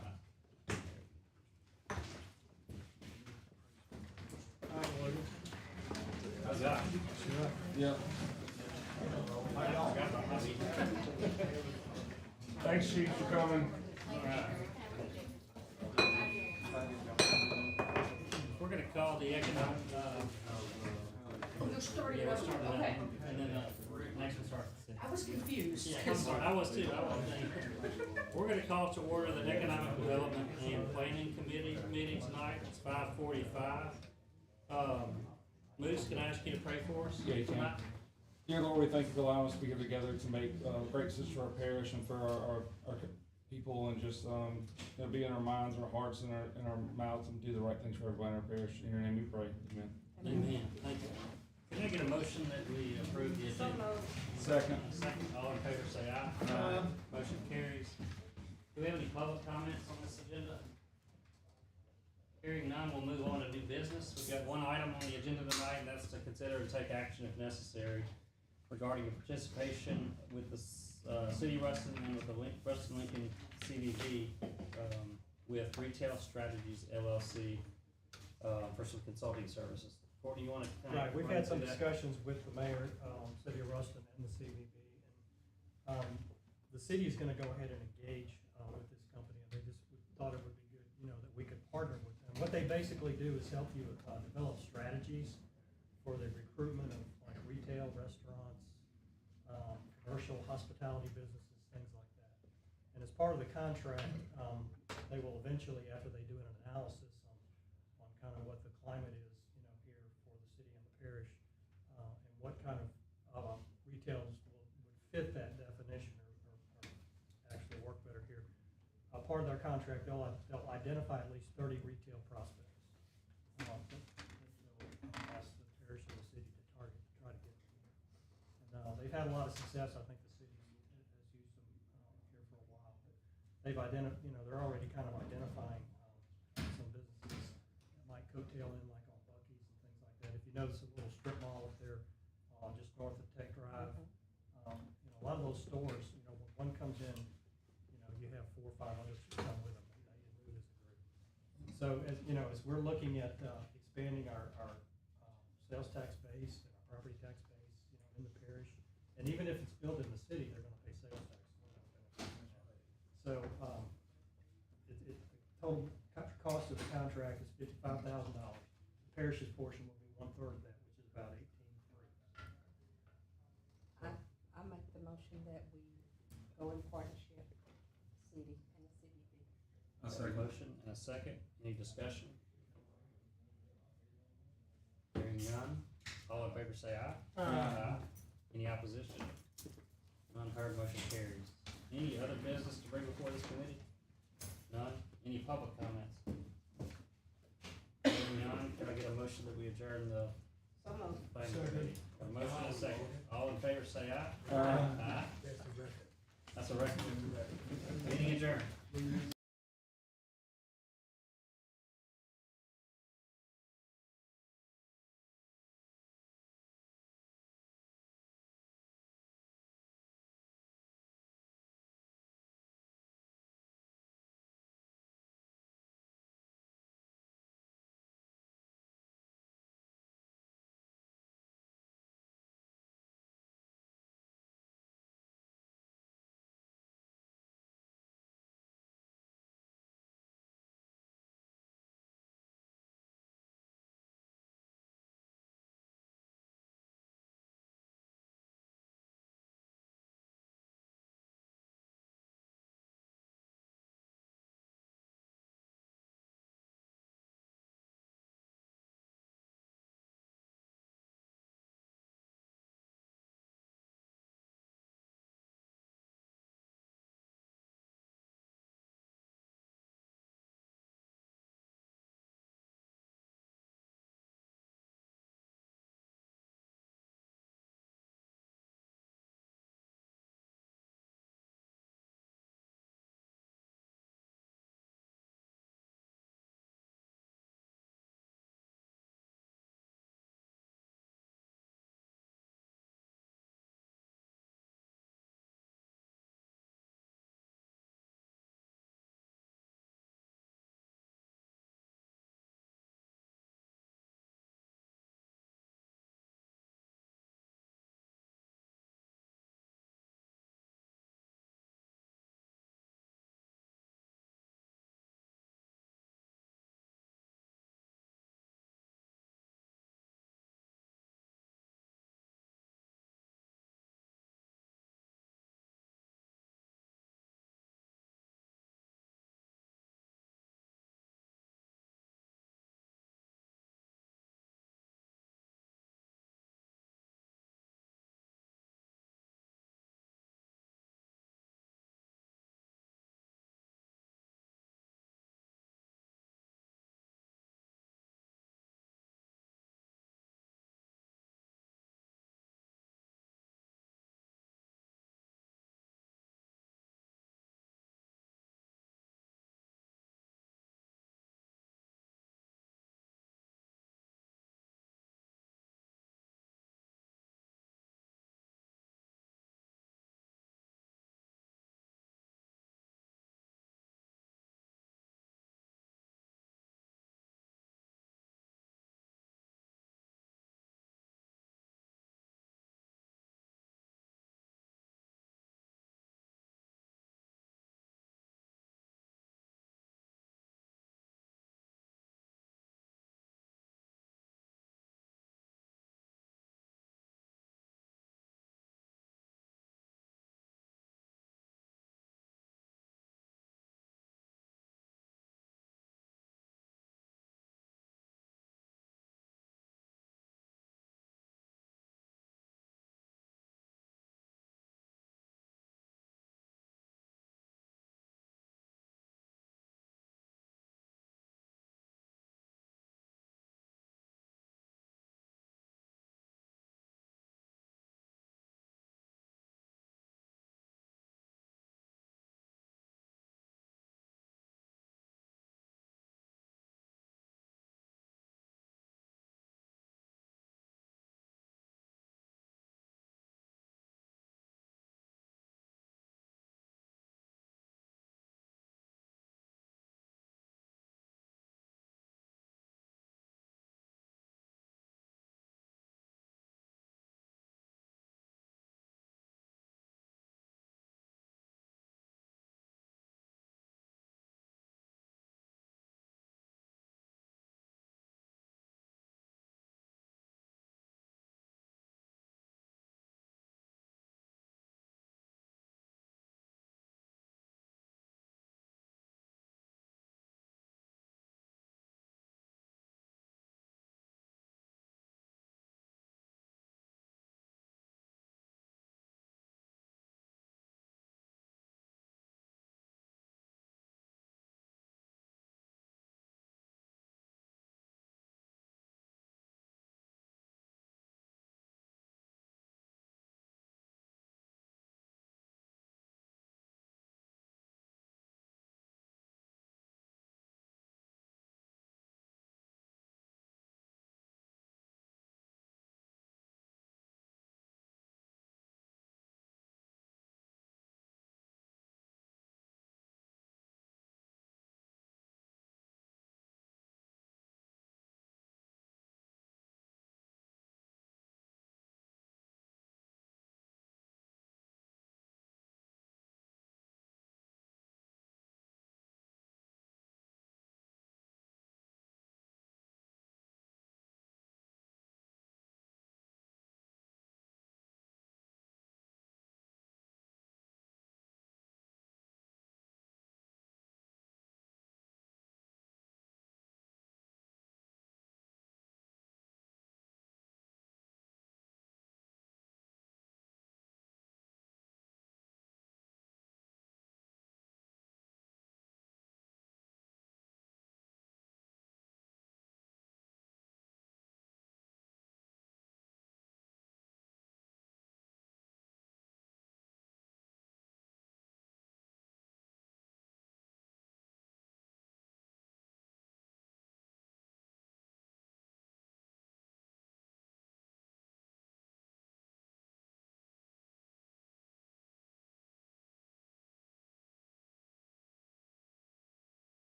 Yep. Thanks, chief, for coming. We're gonna call the economic, You're starting yeah, we'll over, start it okay. out, and then, next one starts. I was confused. Yeah, I'm sorry, I was too, We're gonna call to order the Economic Development and Planning Committee meeting tonight, it's 5:45. Moose, can I ask you to pray for us? Yeah, you can. tonight? Dear Lord, we thank you for allowing us to be here together to make great decisions for our parish and for our people, and just be in our minds, our hearts, and our mouths, and do the right things for everybody in our parish. In your name we pray, amen. Amen, thank you. Can I get a motion that we approve the So agenda? moved. Second. Second, all in favor say aye. Aye. Motion carries. Do we have any public comments on this agenda? Hearing none, we'll move on to new business. We've got one item on the agenda tonight, and that's to consider and take action if necessary regarding your participation with the City of Ruston and with the Ruston Lincoln CVB with Retail Strategies LLC for some consulting services. Courtney, you wanna kind of Right, we've run had some through that? discussions with the mayor, City of Ruston and the CVB. And the city is gonna go ahead and engage with this company, and we thought it would be good, you know, that we could partner with them. What they basically do is help you develop strategies for the recruitment of like retail, restaurants, commercial hospitality businesses, things like that. And as part of the contract, they will eventually, after they do an analysis on kind of what the climate is, you know, here for the city and the parish, and what kind of retails would fit that definition or actually work better here. Part of their contract, they'll identify at least 30 retail prospects. That they'll ask the parish and the city to target, to try to get them. And they've had a lot of success. I think the city has used them here for a while. But they've they're already kind of identifying some businesses that might coattail in, like on Buc-ee's and things like that. If you notice a little strip mall up there, just north of Tech Drive, a lot of those stores, when one comes in, you have 400 or 500 who come with them. They move as a group. So So as, you know, as we're looking at, expanding our, sales tax base and our property tax base, you know, in the parish, and even if it's built in the city, they're gonna pay sales tax. So, the total cost of the contract is $55,000. The parish's portion will be 1/3 of that, which is about 18,300. I make the motion that we go in partnership, city and the city of Big. I Got a second. motion and a second, any discussion? Hearing none, all in favor say aye. Aye. Any opposition? None heard, motion carries. Any other business to bring before this committee? None, any public comments? Hearing none, can I get a motion that we adjourn the So moved. planning committee? Got a motion and a second, all in favor say aye. Aye. That's a record. Meeting adjourned.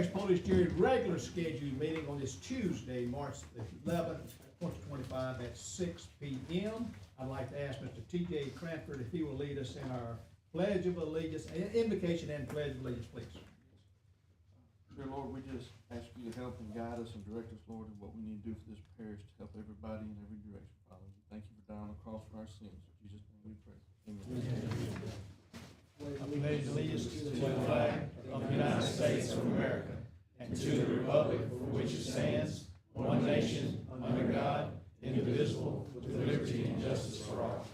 Police Jury regular scheduled meeting on this Tuesday, March the 11th, 2025 at 6 p.m. I'd like to ask Mr. T.J. Cranford if he will lead us in our Pledge of Allegiance, invocation and Pledge of Allegiance, please. Dear Lord, we just ask you to help and guide us and direct us, Lord, in what we need to do for this parish to help everybody in every direction, Father. We thank you for dying on the cross for our sins. In Jesus' name we pray. Amen. I pledge allegiance to the flag of the United States of America and to the republic for which it stands, one nation, under God, indivisible, with liberty and justice for all.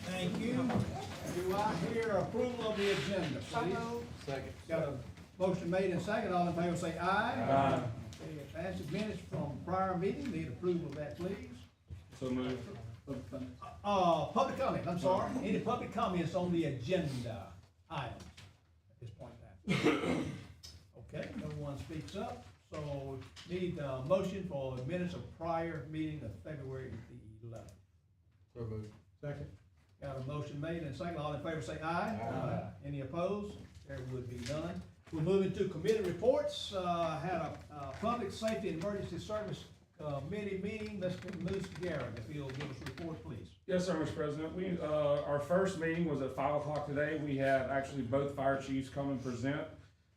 Thank you. Do I hear approval of the agenda, please? Second. Got a motion made and second. All in favor say aye. Aye. Okay, advance minutes from prior meeting. Need approval of that, please. So moved. Public comment, I'm sorry. Any public comments on the agenda items at this point in time? Okay, no one speaks up, so need a motion for the minutes of prior meeting of February the 11th. So moved. Second. Got a motion made and second. All in favor say aye. Aye. Any opposed? There would be none. We'll move into committee reports. Had a public safety and emergency service committee meeting. Mr. Garrett, if you'll give us a report, please. Yes, sir, Mr. President. We, our first meeting was at 5 o'clock today. We had actually both fire chiefs come and present.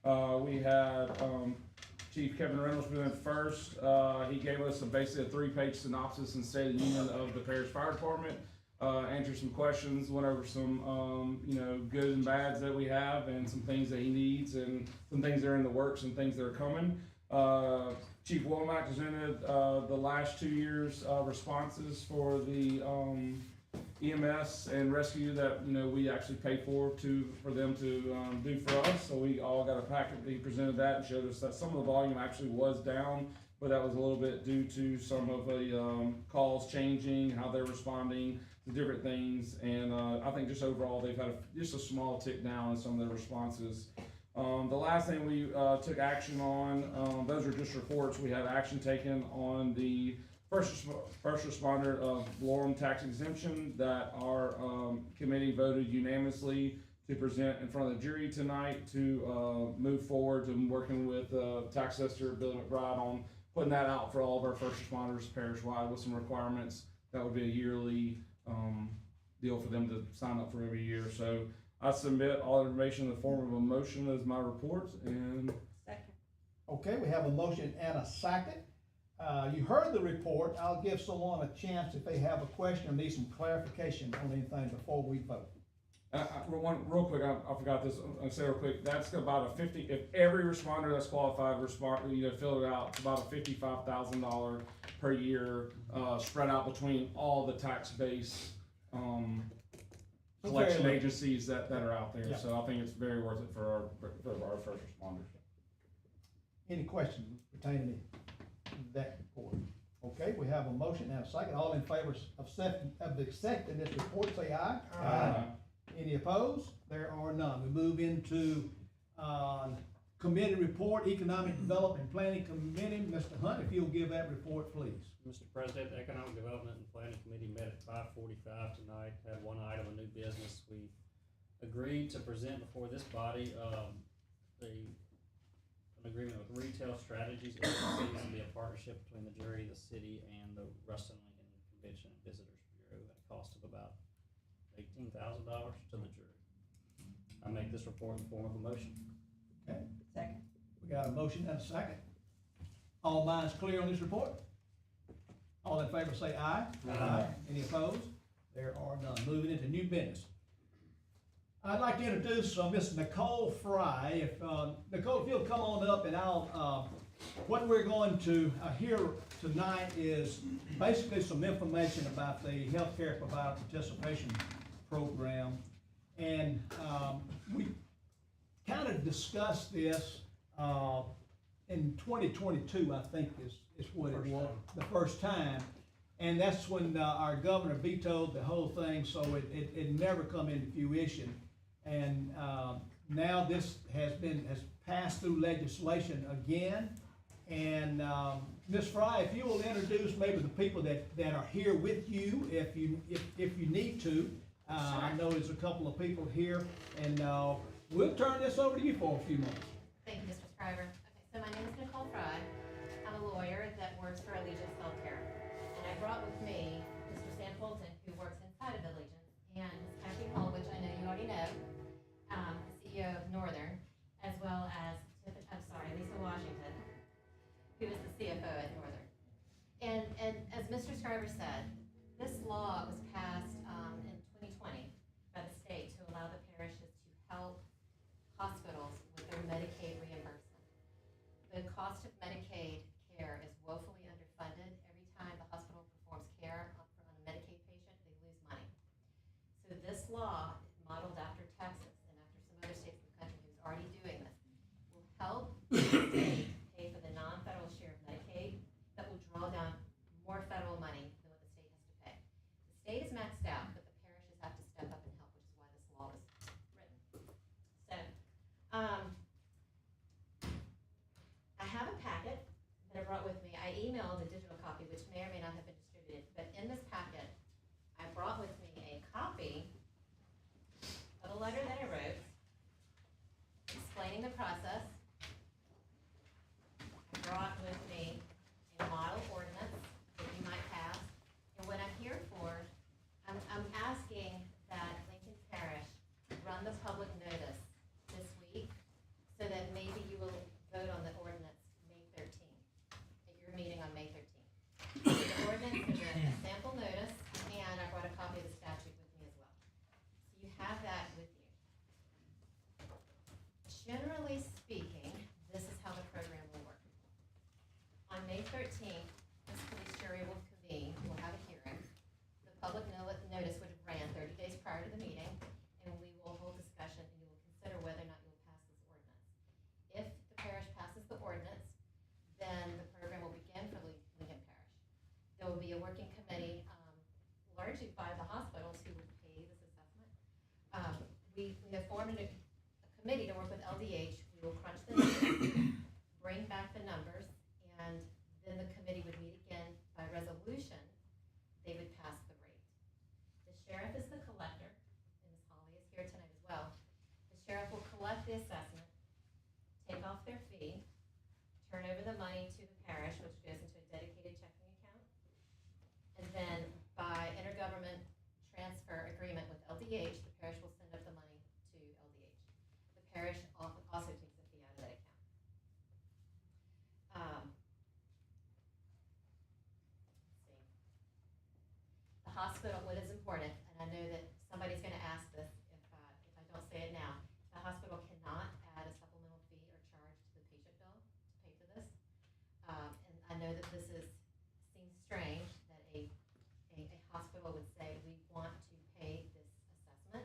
We had, Chief Kevin Reynolds present first. He gave us basically a 3-page synopsis and State of the Union of the parish fire department. Answered some questions, went over some, good and bads that we have and some things that he needs and some things that are in the works and things that are coming. Chief Womack presented the last 2 years' responses for the EMS and rescue that we actually pay for them to do for us. So we all got a packet. He presented that and showed us that some of the volume actually was down, but that was a little bit due to some of the calls changing, how they're responding to different things, and I think just overall they've had just a small tick down in some of their responses. The last thing we took action on, those are just reports. We had action taken on the first responder of Lorem tax exemption that our committee voted unanimously to present in front of the jury tonight to move forward to working with tax assessor Billy McBride on putting that out for all of our first responders parish-wide with some requirements. That would be a yearly deal for them to sign up for every year. So I submit all information in the form of a motion as my report, and Second. Okay, we have a motion and a second. You heard the report. I'll give someone a chance if they have a question or need some clarification on anything before we vote. Real quick, I forgot this. I'll say real quick. That's about a if every responder that's qualified filled it out, it's about a $55,000 per year spread out between all the tax base collection agencies that are out there. Yeah. So I think it's very worth it for our first responders. Any questions pertaining to that report? Okay, we have a motion and a second. All in favor of accepting this report, say aye. Aye. Any opposed? There are none. We move into committee report, Economic Development and Planning Committee. Mr. Hunt, if you'll give that report, please. Mr. President, the Economic Development and Planning Committee met at 5:45 tonight, had one item of new business. We agreed to present before this body an agreement with Retail Strategies. It seems to be a partnership between the jury, the city, and the Ruston Lincoln Convention and Visitors Bureau at a cost of about $18,000 to the jury. I make this report in the form of a motion. Okay. Second. We got a motion and a second. All minds clear on this report? All in favor say aye. Aye. Any opposed? There are none. Moving into new business. I'd like to introduce Miss Nicole Fry. If Nicole, if you'll come on up, and I'll. What we're going to hear tonight is basically some information about the healthcare provider participation program, and we kind of discussed this in 2022. I think is what it was the first time. And that's when our governor vetoed the whole thing, so it never come into fruition. And now this has passed through legislation again. And Ms. Fry, if you will introduce maybe the people that are here with you, if you need to. I know there's a couple of people here, and we'll turn this over to you for a few minutes. Thank you, Mr. Schreiber. Okay, so my name is Nicole Fry. I'm a lawyer that works for Allegiance Healthcare. And I brought with me Mr. Sam Fulton, who works inside of Allegiance, and Ms. Kathy Hall, which I know you already know, the CEO of Northern, as well as, Lisa Washington, who is the CFO at Northern. And as Mr. Schreiber said, this law was passed in 2020 by the state to allow the parishes to help hospitals with their Medicaid reimbursement. The cost of Medicaid care is woefully underfunded. Every time the hospital performs care on a Medicaid patient, they lose money. So this law, modeled after Texas and after some other states in the country who's already doing this, will help the state pay for the non-federal share of Medicaid that will draw down more federal money than what the state has to pay. The state is maxed out, but the parishes have to step up and help, which is why this law was written. So, I have a packet that I brought with me. I emailed a digital copy, which may or may not have been distributed, but in this packet, I brought with me a copy of a letter that I wrote explaining the process. I brought with me a model ordinance that you might pass. And what I'm here for, I'm asking that Lincoln Parish run the public notice this week so that maybe you will vote on the ordinance May 13th, at your meeting on May 13th. The ordinance is a sample notice, and I brought a copy of the statute with me as well. So you have that with you. Generally speaking, this is how the program will work. On May 13th, this police jury will convene, we'll have a hearing. The public notice would have ran 30 days prior to the meeting, and we will hold discussion, and you will consider whether or not you will pass this ordinance. If the parish passes the ordinance, then the program will begin for Lincoln Parish. There will be a working committee, largely by the hospitals who will pay this assessment. We have formed a committee to work with LDH. We will crunch the numbers, bring back the numbers, and then the committee would meet again by resolution. They would pass the rate. The sheriff is the collector, and Ms. Holly is here tonight as well. The sheriff will collect the assessment, take off their fee, turn over the money to the parish, which goes into a dedicated checking account. And then by intergovernment transfer agreement with LDH, the parish will send up the money to LDH. The parish also takes a fee out of that account. Let's see. The hospital, what is important, and I know that somebody's gonna ask this if I don't say it now, the hospital cannot add a supplemental fee or charge to the patient bill to pay for this. And I know that this seems strange that a hospital would say, we want to pay this assessment,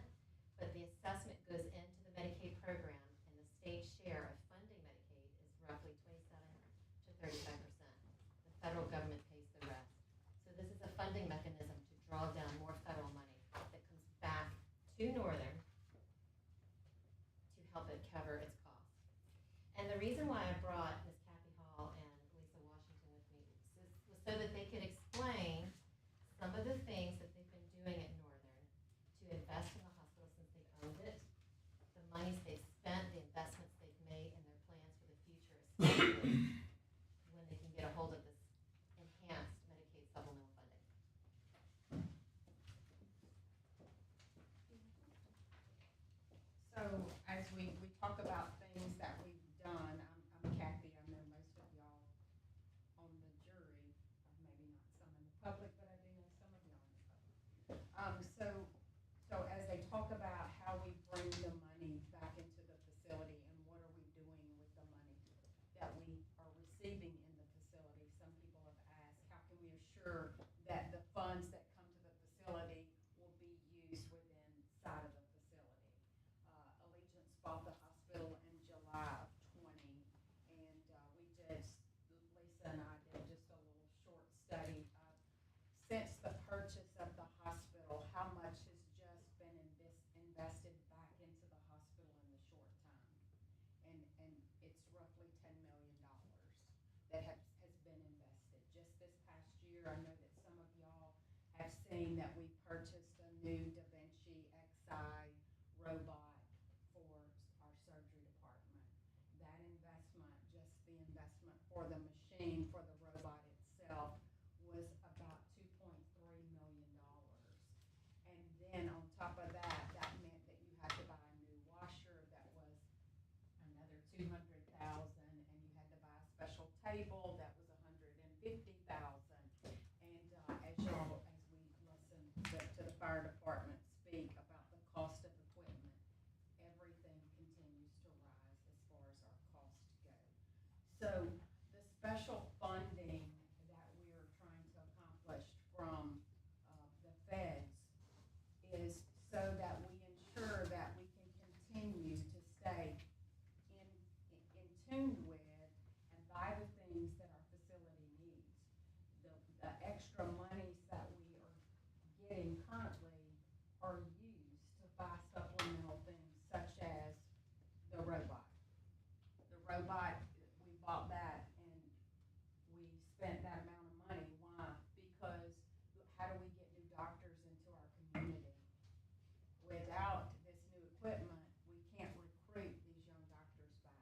but the assessment goes into the Medicaid program, and the state share of funding Medicaid is roughly 27 to 35%. The federal government pays the rest. So this is a funding mechanism to draw down more federal money that comes back to Northern to help it cover its costs. And the reason why I brought Ms. Kathy Hall and Lisa Washington with me was so that they could explain some of the things that they've been doing at Northern to invest in the hospital since they owned it, the monies they've spent, the investments they've made, and their plans for the future, especially when they can get a hold of this enhanced Medicaid supplemental funding. So as we talk about things that we've done, I'm Kathy, I know most of y'all on the jury, maybe not some in the public, but I do know some of y'all in the public. So as they talk about how we bring the money back into the facility and what are we doing with the money that we are receiving in the facility, some people have asked, how can we assure that the funds that come to the facility will be used within side of the facility? Allegiance bought the hospital in July of 20, and Lisa and I did just a little short study of, since the purchase of the hospital, how much has just been invested back into the hospital in the short time. And it's roughly $10 million that has been invested. Just this past year, I know that some of y'all have seen that we purchased a new Da Vinci Xi robot for our surgery department. That investment for the machine, for the robot itself, was about $2.3 million. And then on top of that, that meant that you had to buy a new washer that was another $200,000, and you had to buy a special table that was $150,000. And as we listen to the fire department speak about the cost of equipment, everything continues to rise as far as our costs go. So the special funding that we are trying to accomplish from the feds is so that we ensure that we can continue to stay in tune with and buy the things that our facility needs. The extra monies that we are getting currently are used to buy supplemental things such as the robot. The robot, we bought that and we spent that amount of money. Why? Because how do we get new doctors into our community? Without this new equipment, we can't recruit these young doctors back.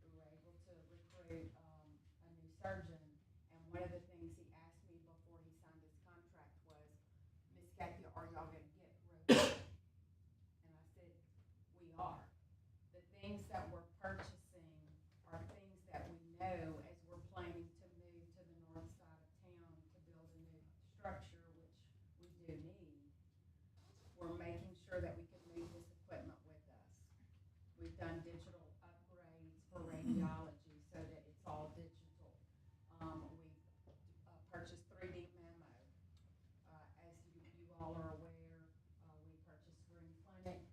We were able to recruit a new surgeon, and one of the things he asked me before he signed his contract was, Miss Kathy, are y'all gonna get robots? And I said, we are. The things that we're purchasing are things that we know as we're planning to move to the north side of town to build a new structure, which we do need. We're making sure that we can move this equipment with us. We've done digital upgrades for radiology so that it's all digital. We've purchased 3D Memo. As you all are aware, we purchased Green Clinic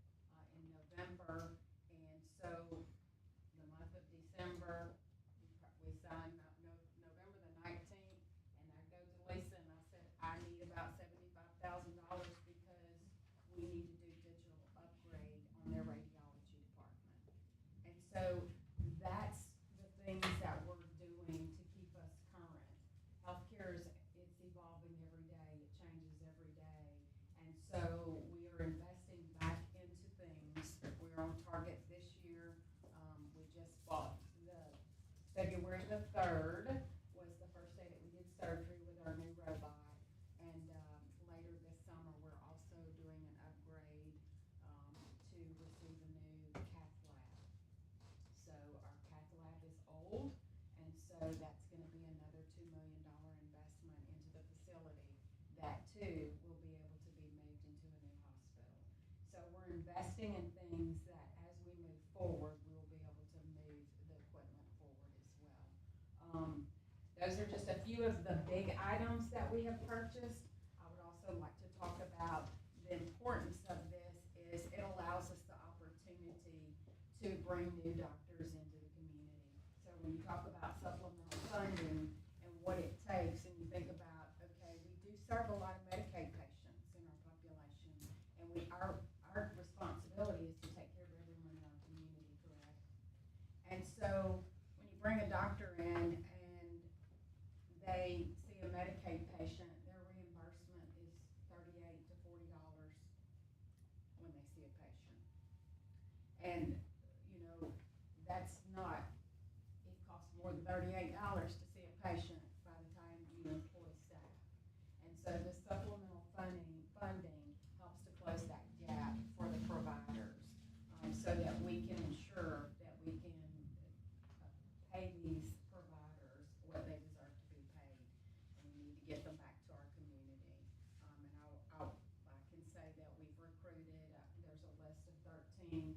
in November, and so the month of December, we signed November the 19th, and I go to Lisa and I said, I need about $75,000 because we need to do digital upgrade on their radiology department. And so that's the things that we're doing to keep us current. Healthcare it's evolving every day, it changes every day. And so we are investing back into things. We're on target this year. We just bought February the 3rd was the first day that we did surgery with our new robot. And later this summer, we're also doing an upgrade to receive a new cath lab. So our cath lab is old, and so that's gonna be another $2 million investment into the facility. That too will be able to be moved into a new hospital. So we're investing in things that as we move forward, we will be able to move the equipment forward as well. Those are just a few of the big items that we have purchased. I would also like to talk about the importance of this is it allows us the opportunity to bring new doctors into the community. So when you talk about supplemental funding and what it takes, and you think about, okay, we do serve a lot of Medicaid patients in our population, and our responsibility is to take care of everyone in our community, correct? And so when you bring a doctor in and they see a Medicaid patient, their reimbursement is $38 to $40 when they see a patient. And, you know, that's not, it costs more than $38 to see a patient by the time you employ staff. And so the supplemental funding helps to close that gap for the providers, so that we can ensure that we can pay these providers what they deserve to be paid. And we need to get them back to our community. And I can say that we've recruited, there's a list of 13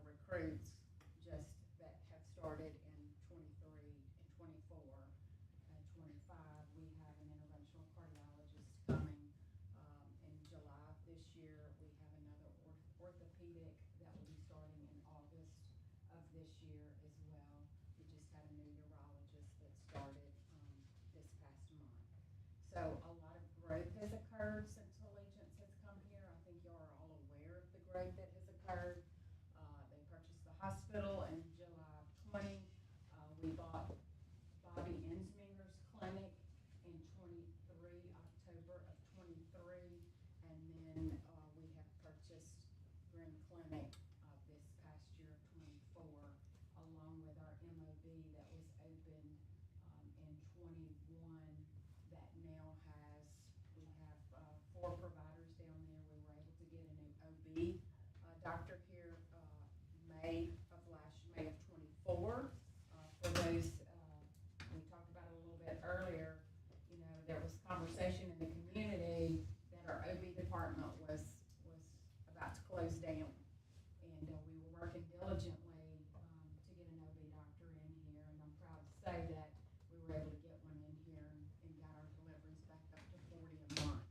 recruits just that have started in 23 and 24 and 25. We have an interventional cardiologist coming in July of this year. We have another orthopedic that will be starting in August of this year as well. We just had a new neurologist that started this past month. So a lot of growth has occurred since Allegiance has come here. I think you are all aware of the growth that has occurred. They purchased the hospital in July of 20. We bought Bobby Ensminger's clinic in 23, October of 23, and then we have purchased Green Clinic this past year of 24, along with our MOB that was opened 21 that now has, we have 4 providers down there. We were able to get a new OB doctor here May of 24. For those, we talked about it a little bit earlier, you know, there was conversation in the community that our OB department was about to close down. And we were working diligently to get an OB doctor in here, and I'm proud to say that we were able to get one in here and got our deliveries back up to 40 a month.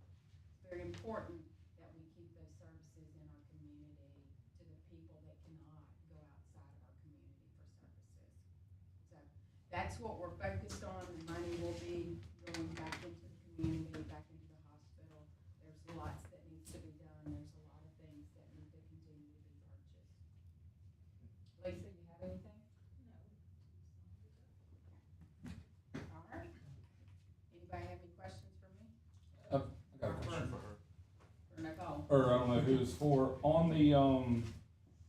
It's very important that we keep those services in our community to the people that cannot go outside of our community for services. So that's what we're focused on. The money will be going back into the community, back into the hospital. There's lots that needs to be done. There's a lot of things that need to continue to be purchased. Lisa, you have anything? No. All right. Anybody have any questions for me? I got a question for her. For Nicole? Or I don't know who's for, on the,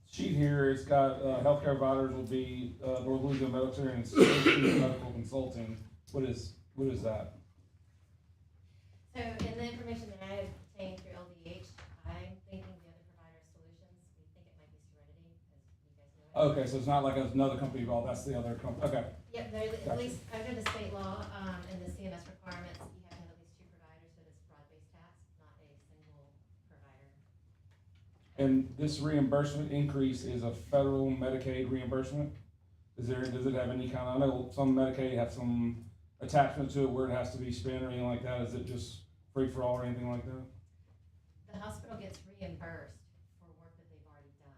sheet here, it's got, healthcare providers will be, North Louisiana Military and Medical Consulting. What is that? So in the information that I obtained through LDH, I'm thinking the other provider solutions, we think it might be Serenity, as you guys know. Okay, so it's not like another company involved, that's the other company, okay. Yep, they're, Gotcha. at least under the state law, and the CMS requirements, you have to have at least 2 providers, so it's broad-based tax, not a single provider. And this reimbursement increase is a federal Medicaid reimbursement? Does it have any kind of, I know some Medicaid have some attachment to it where it has to be spent or anything like that, is it just free for all or anything like that? The hospital gets reimbursed for work that they've already done.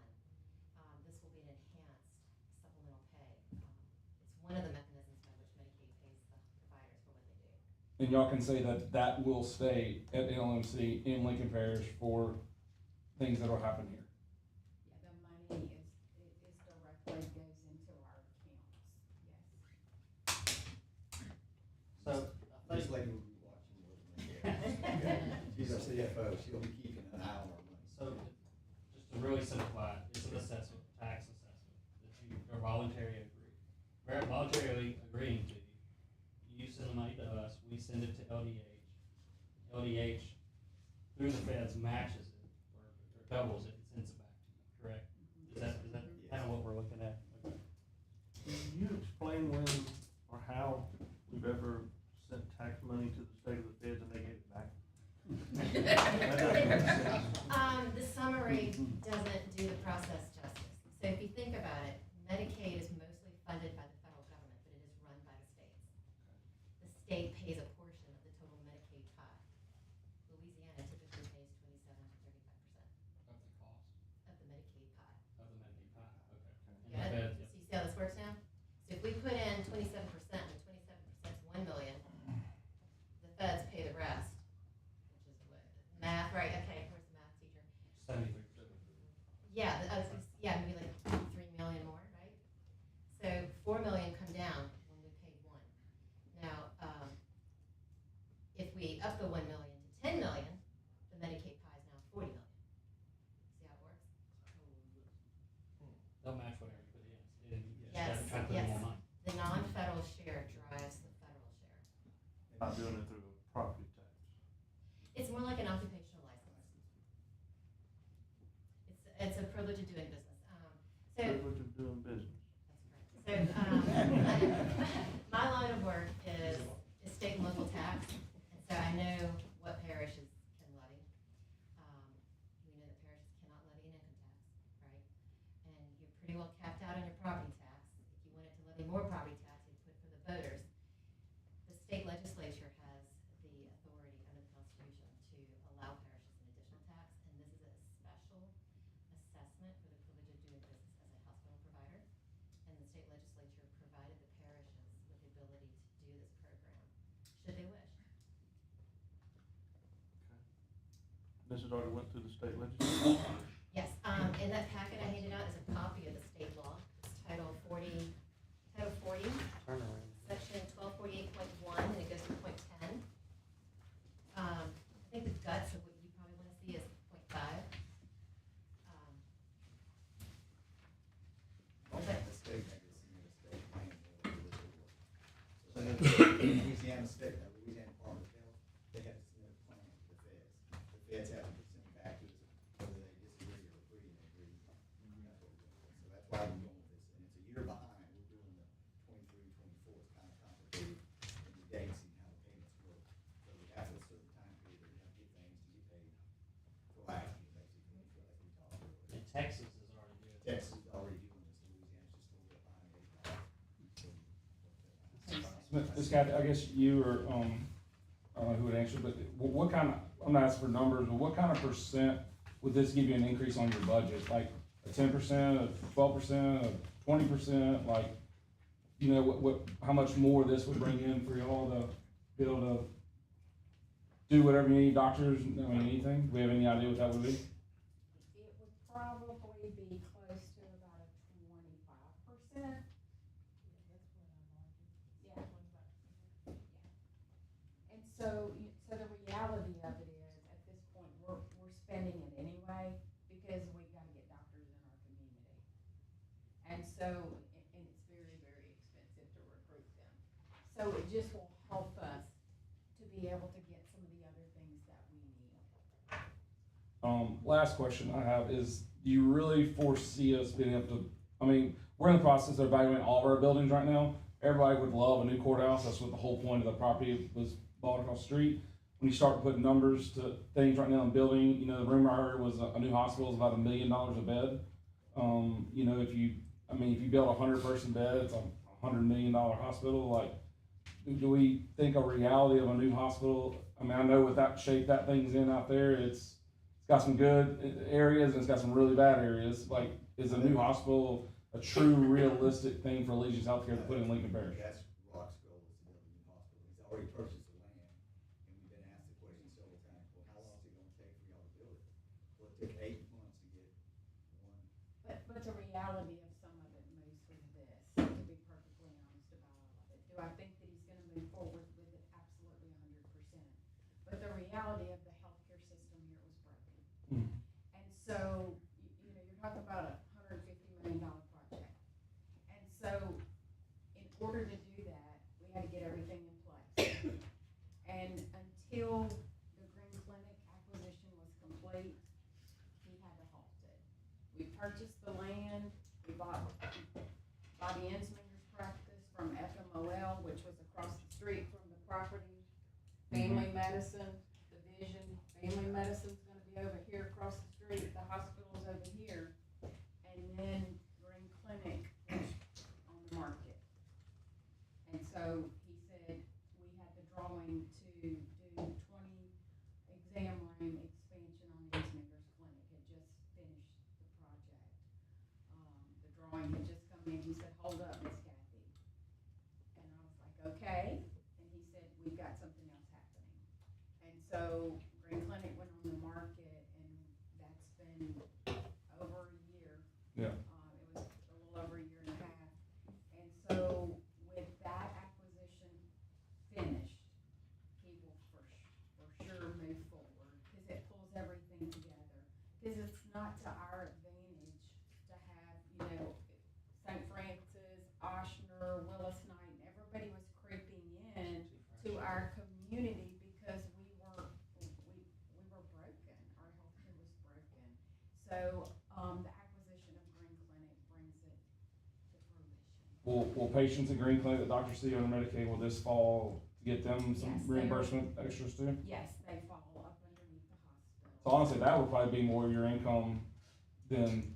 This will be an enhanced supplemental pay. It's one of the mechanisms by which Medicaid pays the providers for what they do. And y'all can say that that will stay at LMC in Lincoln Parish for things that'll happen here. Yeah, the money is directly goes into our accounts, yes. So, This lady will be watching more than me. She's our CFO, she'll be keeping an eye on our money. so just to really simplify it, it's an assessment, tax assessment, that you are voluntarily agreeing to. You send the money to us, we send it to LDH. LDH, through the feds, matches it, or doubles it, and sends it back to you, correct? Is that kind of what we're looking at? Okay. Can you explain when or how we've ever sent tax money to the state of the feds and they gave it back? The summary doesn't do the process justice. So if you think about it, Medicaid is mostly funded by the federal government, but it is run by the states. The state pays a portion of the total Medicaid pie. Louisiana typically pays 27 to 35% Of the cost of the Medicaid pie. of the Medicaid pie, okay. And the Got it? feds, So you see how this works now? So if we put in 27%, and 27% is 1 million, the feds pay the rest, which is what, math, right, okay, where's the math teacher? 73%. Yeah, maybe like 3 million more, right? So 4 million come down when we pay 1. Now, if we up the 1 million to 10 million, the Medicaid pie is now 40 million. See how it works? They'll match whatever you put in. You just Yes, gotta try to put in yes. more money. The non-federal share drives the federal share. Not doing it through a property tax. It's more like an occupational license. It's a privilege of doing business. Privilege of doing business. So, my line of work is state and local tax, and so I know what parishes can levy. We know that parishes cannot levy an income tax, right? And you're pretty well capped out on your property tax. If you wanted to levy more property tax, you'd put for the voters. The state legislature has the authority under the Constitution to allow parishes an additional tax, and this is a special assessment for the privilege of doing business as a hospital provider. And the state legislature provided the parishes with the ability to do this program, should they wish. This has already went through the state legislature. Yes, in that packet I handed out is a copy of the state law. It's Title 40, Section 1248.1, and it goes to point 10. I think the guts of what you probably want to see is point 5. The state, I guess, the state plan. Louisiana State, Louisiana Department of Health, they have to submit a plan to the feds. The feds have to send it back to us, whether they disagree or agree, and they agree. That's what we're doing. So that's why we're going with this, and it's a year behind, we're doing the 23, 24, it's kind of complicated, and the dates and how the payments work. So we have a certain time period, we have to get things to get paid proactively, basically, as we talked earlier. And Texas is already doing it. Texas is already doing this, Louisiana's just a little bit behind Ms. Kathy, I guess you or, I don't know who would answer, but what kind of, I'm not asking for numbers, but what kind of percent would this give you an increase on your budget? Like a 10%, a 12%, a 20%, like, you know, what, how much more this would bring in for y'all to be able to do whatever you need, doctors, I mean, anything? Do we have any idea what that would be? It would probably be close to about a 25%. Yeah. And so the reality of it is, at this point, we're spending it anyway, because we gotta get doctors in our community. And so, and it's very, very expensive to recruit them. So it just will help us to be able to get some of the other things that we need. Last question I have is, do you really foresee us being able to, I mean, we're in the process of evaluating all of our buildings right now. Everybody would love a new courthouse. That's what the whole point of the property was bought across the street. When you start to put numbers to things right now in building, you know, the rumor I heard was a new hospital is about $1 million a bed. You know, if you build a 100-person bed, it's a $100 million hospital. Like, do we think a reality of a new hospital? I mean, I know with that shape that thing's in out there, it's got some good areas and it's got some really bad areas. Like, is a new hospital a true realistic thing for Allegiance Healthcare to put in Lincoln Parish? That's Rock's goal, is to build a new hospital. He's already purchased the land, and we've been asked the question several times, well, how long is it gonna take for y'all to build it? Well, it took 8 months to get one. But the reality of some of it moves with this, to be perfectly honest about all of it. Do I think that he's gonna move forward with it? Absolutely 100%. But the reality of the healthcare system here was broken. Mm. And so, you know, you're talking about a $150 million project. And so, in order to do that, we had to get everything in place. And until the Green Clinic acquisition was complete, he had to halt it. We purchased the land, we bought Bobby Ensminger's practice from FMOL, which was across the street from the property. Family medicine, division, family medicine's gonna be over here across the street, the hospital's over here. And then Green Clinic was on the market. And so he said we had the drawing to do 20 exam room expansion on Ensminger's clinic, had just finished the project. The drawing had just come in, he said, hold up, Miss Kathy. And I was like, okay, and he said, we've got something else happening. And so Green Clinic went on the market, and that's been over a year. Yeah. It was a little over a year and a half. And so with that acquisition finished, he will for sure move forward, because it pulls everything together. Because it's not to our advantage to have, you know, St. Francis, Oshner, Willis Knight, and everybody was creeping in to our community because we were broken. Our healthcare was broken. So, the acquisition of Green Clinic brings it to fruition. Will patients at Green Clinic that doctors see under Medicaid, will this fall to get them some Yes, they reimbursement extras too? Yes, they fall up underneath the hospital. So honestly, that would probably be more of your income than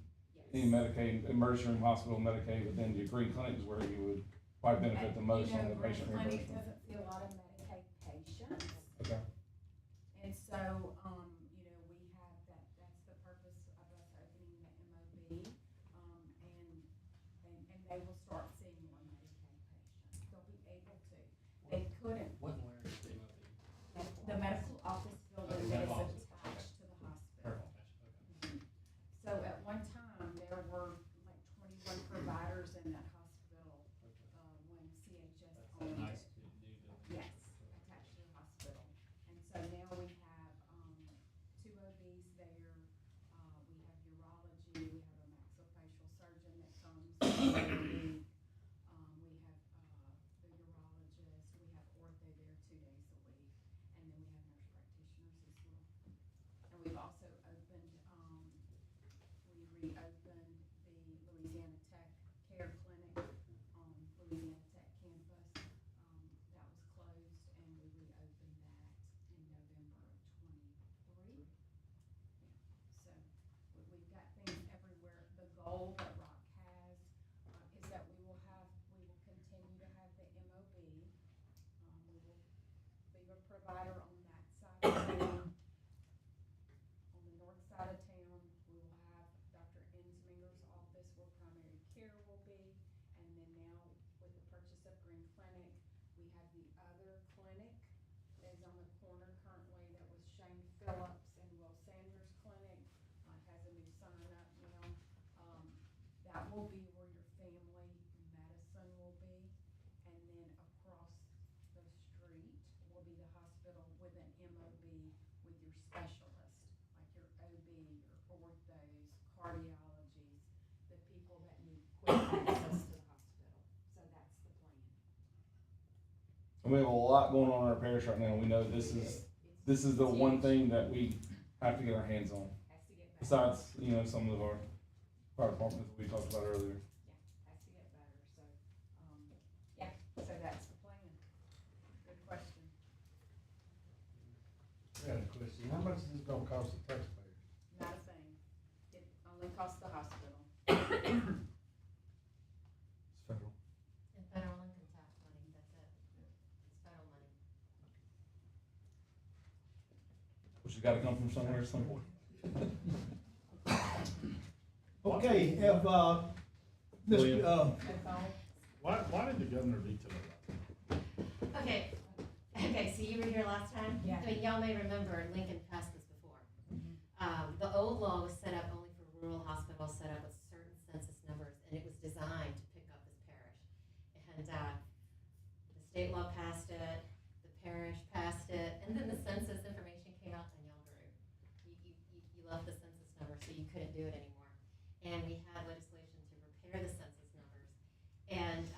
any Medicaid, emergency room hospital Medicaid, but then your Green Clinic is where you would probably benefit the most on the patient Green Clinic reimbursement. doesn't see a lot of Medicaid patients. Okay. And so, you know, we have that's the purpose of us opening the MOB. And they will start seeing more Medicaid patients. They'll be able to. They couldn't. What and where is the MOB? The medical office building that is attached to the hospital. So at one time, there were like 21 providers in that hospital, when CHS owned it. Nice to do the. Yes, attached to the hospital. And so now we have, provider on that side of town. On the north side of town, we will have Dr. Ensminger's office where primary care will be. And then now with the purchase of Green Clinic, we have the other clinic that is on the corner currently that was Shane Phillips and Will Sanders Clinic. It has a new sign up now. That will be where your family medicine will be. And then across the street will be the hospital with an MOB with your specialist, like your OB, your orthos, cardiologies, the people that need quick access to the hospital. So that's the plan. And we have a lot going on in our parish right now. We know this is the one thing that we have to get our hands on. Has to get better. Besides, you know, some of our fire departments that we talked about earlier. Has to get better, so, yeah, so that's the plan. Good question. I got a question. How much is this gonna cost the taxpayers? Not a thing. It only costs the hospital. It's federal. And federal income tax money, that's it. It's federal money. Which has gotta come from somewhere at some point. Okay, if, William. That's all. Why did the governor veto it? Okay, so you were here last time? Yeah. I mean, y'all may remember Lincoln passed this before. The old law was set up only for rural hospitals, set up with certain census numbers, and it was designed to pick up this parish. And, the state law passed it, the parish passed it, and then the census information came out and y'all grew. You left the census number, so you couldn't do it anymore. And we had legislation to repair the census numbers. And,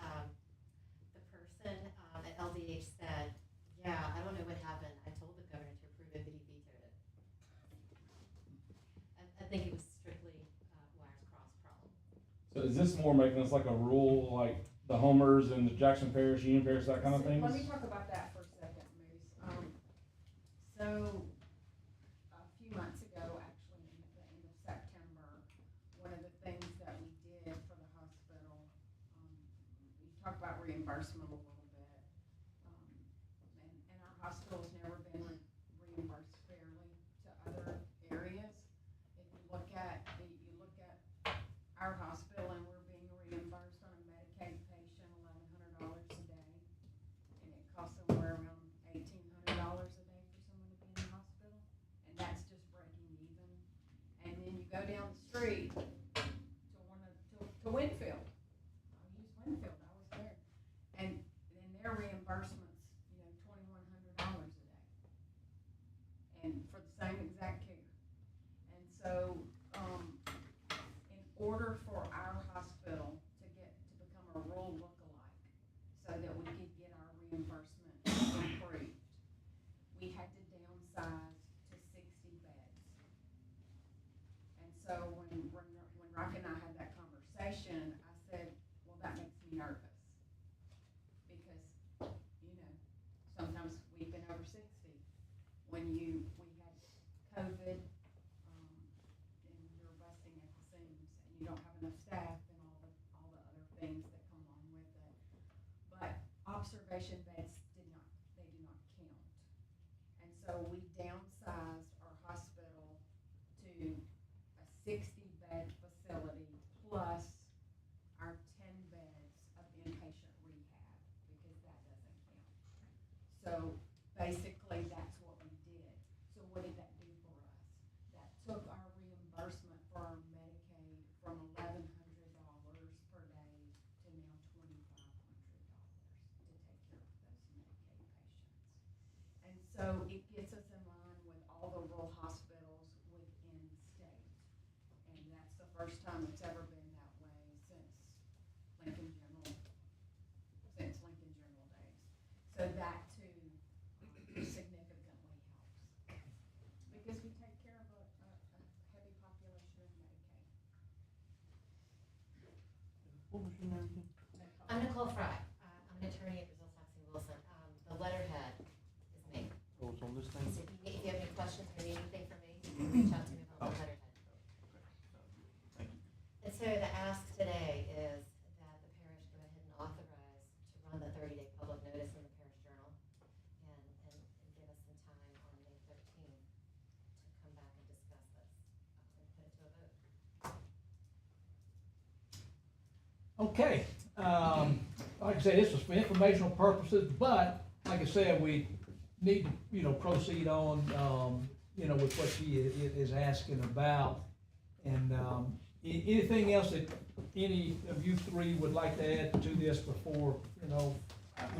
the person, at LDH said, yeah, I don't know what happened. I told the governor to approve it, but he vetoed it. I think it was strictly, wires crossed problem. So is this more making us like a rule, like the Homers and the Jackson Parish, Union Parish, that kind of So thing? let me talk about that for a second, Moose. So, a few months ago, actually, in the end of September, one of the things that we did for the hospital, we talked about reimbursement a little bit. And our hospital's never been reimbursed fairly to other areas. If you look at our hospital and we're being reimbursed on a Medicaid patient $1,100 a day. And it costs somewhere around $1,800 a day for someone to be in the hospital. And that's just breaking even. And then you go down the street to Winfield. I use Winfield, I was there. And their reimbursements, $2,100 a day. And for the same exact care. And so, in order for our hospital to become a rural lookalike, so that we could get our reimbursement improved, we had to downsize to 60 beds. And so when Rocky and I had that conversation, I said, well, that makes me nervous. Because, sometimes we've been over 60. When we had COVID, and you're busting at the seams, and you don't have enough staff and all the other things that come along with it. But observation beds do not count. And so we downsized our hospital to a 60-bed facility plus our 10 beds of inpatient rehab, because that doesn't count. So basically, that's what we did. So what did that do for us? That took our reimbursement for our Medicaid from $1,100 per day to now $2,500 to take care of those Medicaid patients. And so it gets us in line with all the rural hospitals within the state. And that's the first time it's ever been that way since Lincoln General days. So that too significantly helps. Because we take care of a heavy population of Medicaid. What was your name again? I'm Nicole Fry. I'm an attorney at Brazil Saxon Wilson. The letterhead is me. Oh, it's on this thing? So if you have any questions or need anything from me, you can reach out to me about the letterhead. Thank you. And so the ask today is that the parish go ahead and authorize to run the 30-day public notice in the parish journal and give us Okay, like I said, this was for informational purposes, but like I said, we need to, you know, proceed on, you know, with what she is asking about. And, anything else that any of you three would like to add to this before, you know,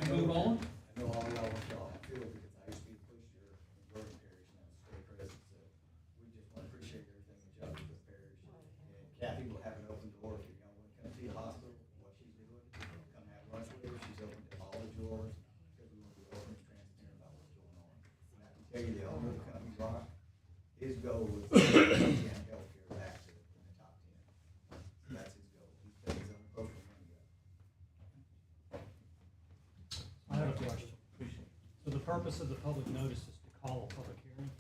we move on? I know all y'all want y'all feel, because I used to be the police sheriff in Bergen Parish, and I was state president, so we just want to appreciate everything that y'all do for the parish. And Kathy will have an open door if y'all want to come see the hospital, what she's doing, come have lunch with her, she's open to all the drawers, because we want to be open and transparent about what's going on. And I can tell you, the owner of the company, Rock, his goal was to get healthcare back to in the top 10. So that's his goal. He's put his own personal money up. I have a question. So the purpose of the public notice is to call a public hearing?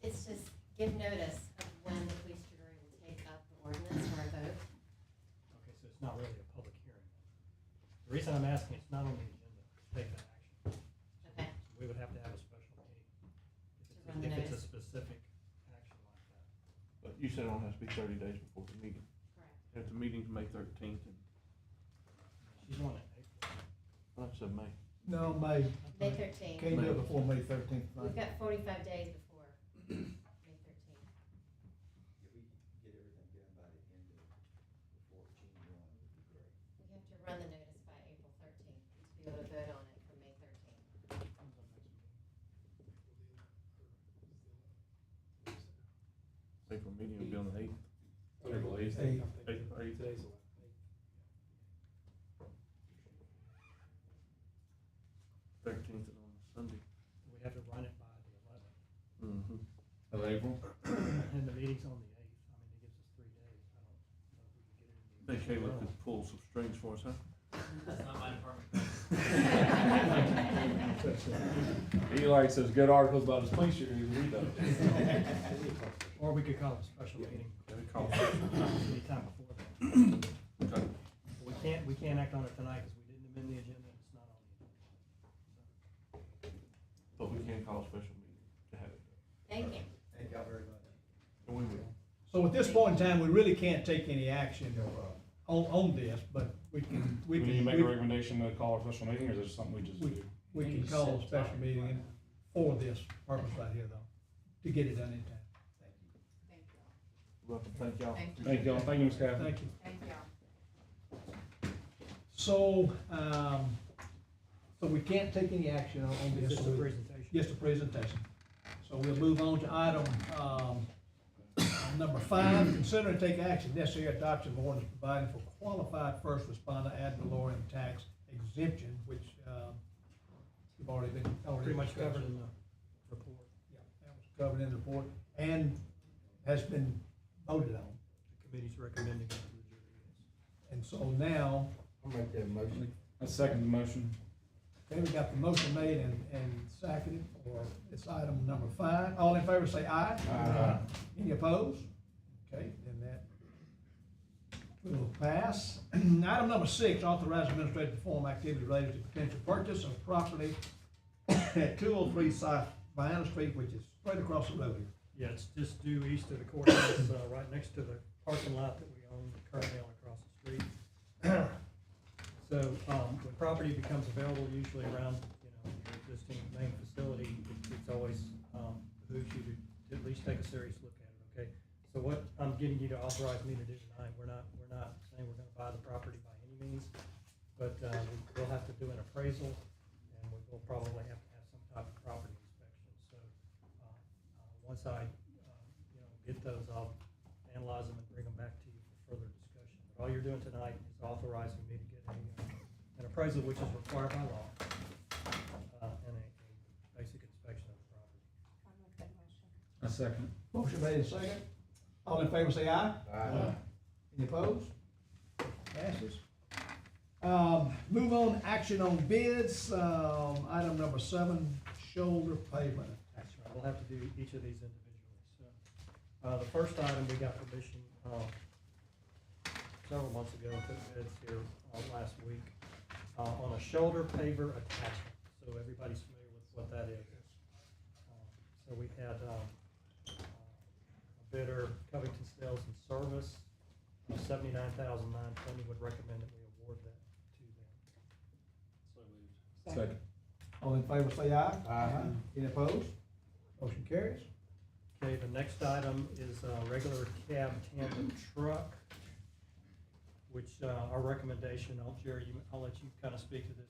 It's just give notice of when the police jury will take up the ordinance for a vote. Okay, so it's not really a public hearing. The reason I'm asking, it's not on the agenda to take that action. Okay. So we would have to have a special meeting To run the if it's a notice. specific action like that. But you said it only has to be 30 days before the meeting. Correct. If the meeting's May 13th, and She's on it. I said May. No, May. May 13th. Can't do it before May 13th. We've got 45 days before May 13th. If we could get everything done by the end of, before June 1, would be great. We have to run the notice by April 13th to be able to vote on it for May 13th. April meeting will be on the 8th. April 8th. April 8th. 13th is on Sunday. We have to run it by the 11th. Mm-hmm. Of April? And the meeting's on the 8th. I mean, it gives us 3 days. I don't know if we can get it in. Think Caleb could pull some strings for us, huh? That's not my department. Eli says good articles about his police sheriff, you read those. Or we could call it a special meeting anytime before that. Okay. We can't act on it tonight because we didn't amend the agenda, and it's not on the agenda. But we can call a special meeting to have it done. Thank you. Thank y'all very much. And we will. So at this point in time, we really can't take any action on this, but we can, We need to make a recommendation to call a special meeting, or is it just something we just do? we can call a special meeting for this purpose right here though, to get it done in time. Thank you. Welcome, thank y'all. Thank y'all, thank you, Ms. Catherine. Thank you. Thank y'all. So, so we can't take any action on this. Just a presentation. Just a presentation. So we'll move on to item, number 5, consider and take action necessary adoption of ordinance providing for qualified first responder ad valorem tax exemption, which, you've already Pretty much discussed. covered in the report. Yeah, that was covered in the report and has been voted on. The committee's recommending it to the jury, yes. And so now, I'll make that motion. I second the motion. okay, we got the motion made and seconded for this item number 5. All in favor say aye. Aye. Any opposed? Okay, then that will pass. Item number 6, authorize administrator to perform activities related to potential purchase of property at 203 South Vienna Street, which is straight across the road here. Yeah, it's just due east of the courthouse, right next to the parking lot that we own currently on across the street. So, when property becomes available, usually around, your existing main facility, it's always, behooves you to at least take a serious look at it, okay? So what I'm getting you to authorize me to do tonight, we're not saying we're gonna buy the property by any means, but, we'll have to do an appraisal, and we'll probably have to have some type of property inspection, so, once I, get those, I'll analyze them and bring them back to you for further discussion. But all you're doing tonight is authorizing me to get an appraisal, which is required by law, and a basic inspection of the property. I'll make that motion. I second. Motion made and seconded. All in favor say aye. Aye. Any opposed? Passes. Move on, action on bids, item number 7, shoulder pavement. That's right, we'll have to do each of these individually, so. The first item, we got permission, several months ago, put bids here, last week, on a shoulder paver attachment, so everybody's familiar with what that is. So we had, a bidder, Covington Sales and Service, $79,920, would recommend that we award that to them. So moved. Second. All in favor, say aye. Aye. Any opposed? Motion carries. Okay, the next item is a regular cab tandem truck, which, our recommendation, Jerry, I'll let you kind of speak to this.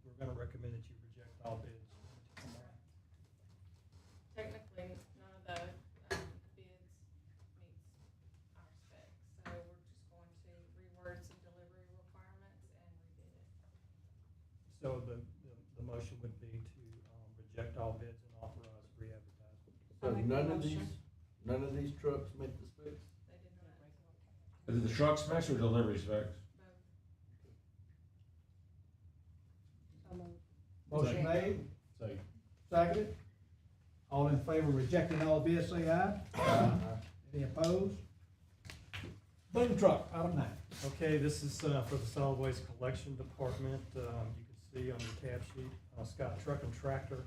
We're gonna recommend that you reject all bids. Technically, none of the, bids meets our specs, so we're just going to reword some delivery requirements and rebid it. So the motion would be to, reject all bids and authorize re-advertisement. So none of these trucks meet the specs? They did not. Is it the truck specs or delivery specs? Motion made, Second. seconded. All in favor of rejecting all bids, say aye. Aye. Any opposed? Boom truck, item 9. Okay, this is, for the solid waste collection department. You can see on your tab sheet, Scott Truck and Tractor,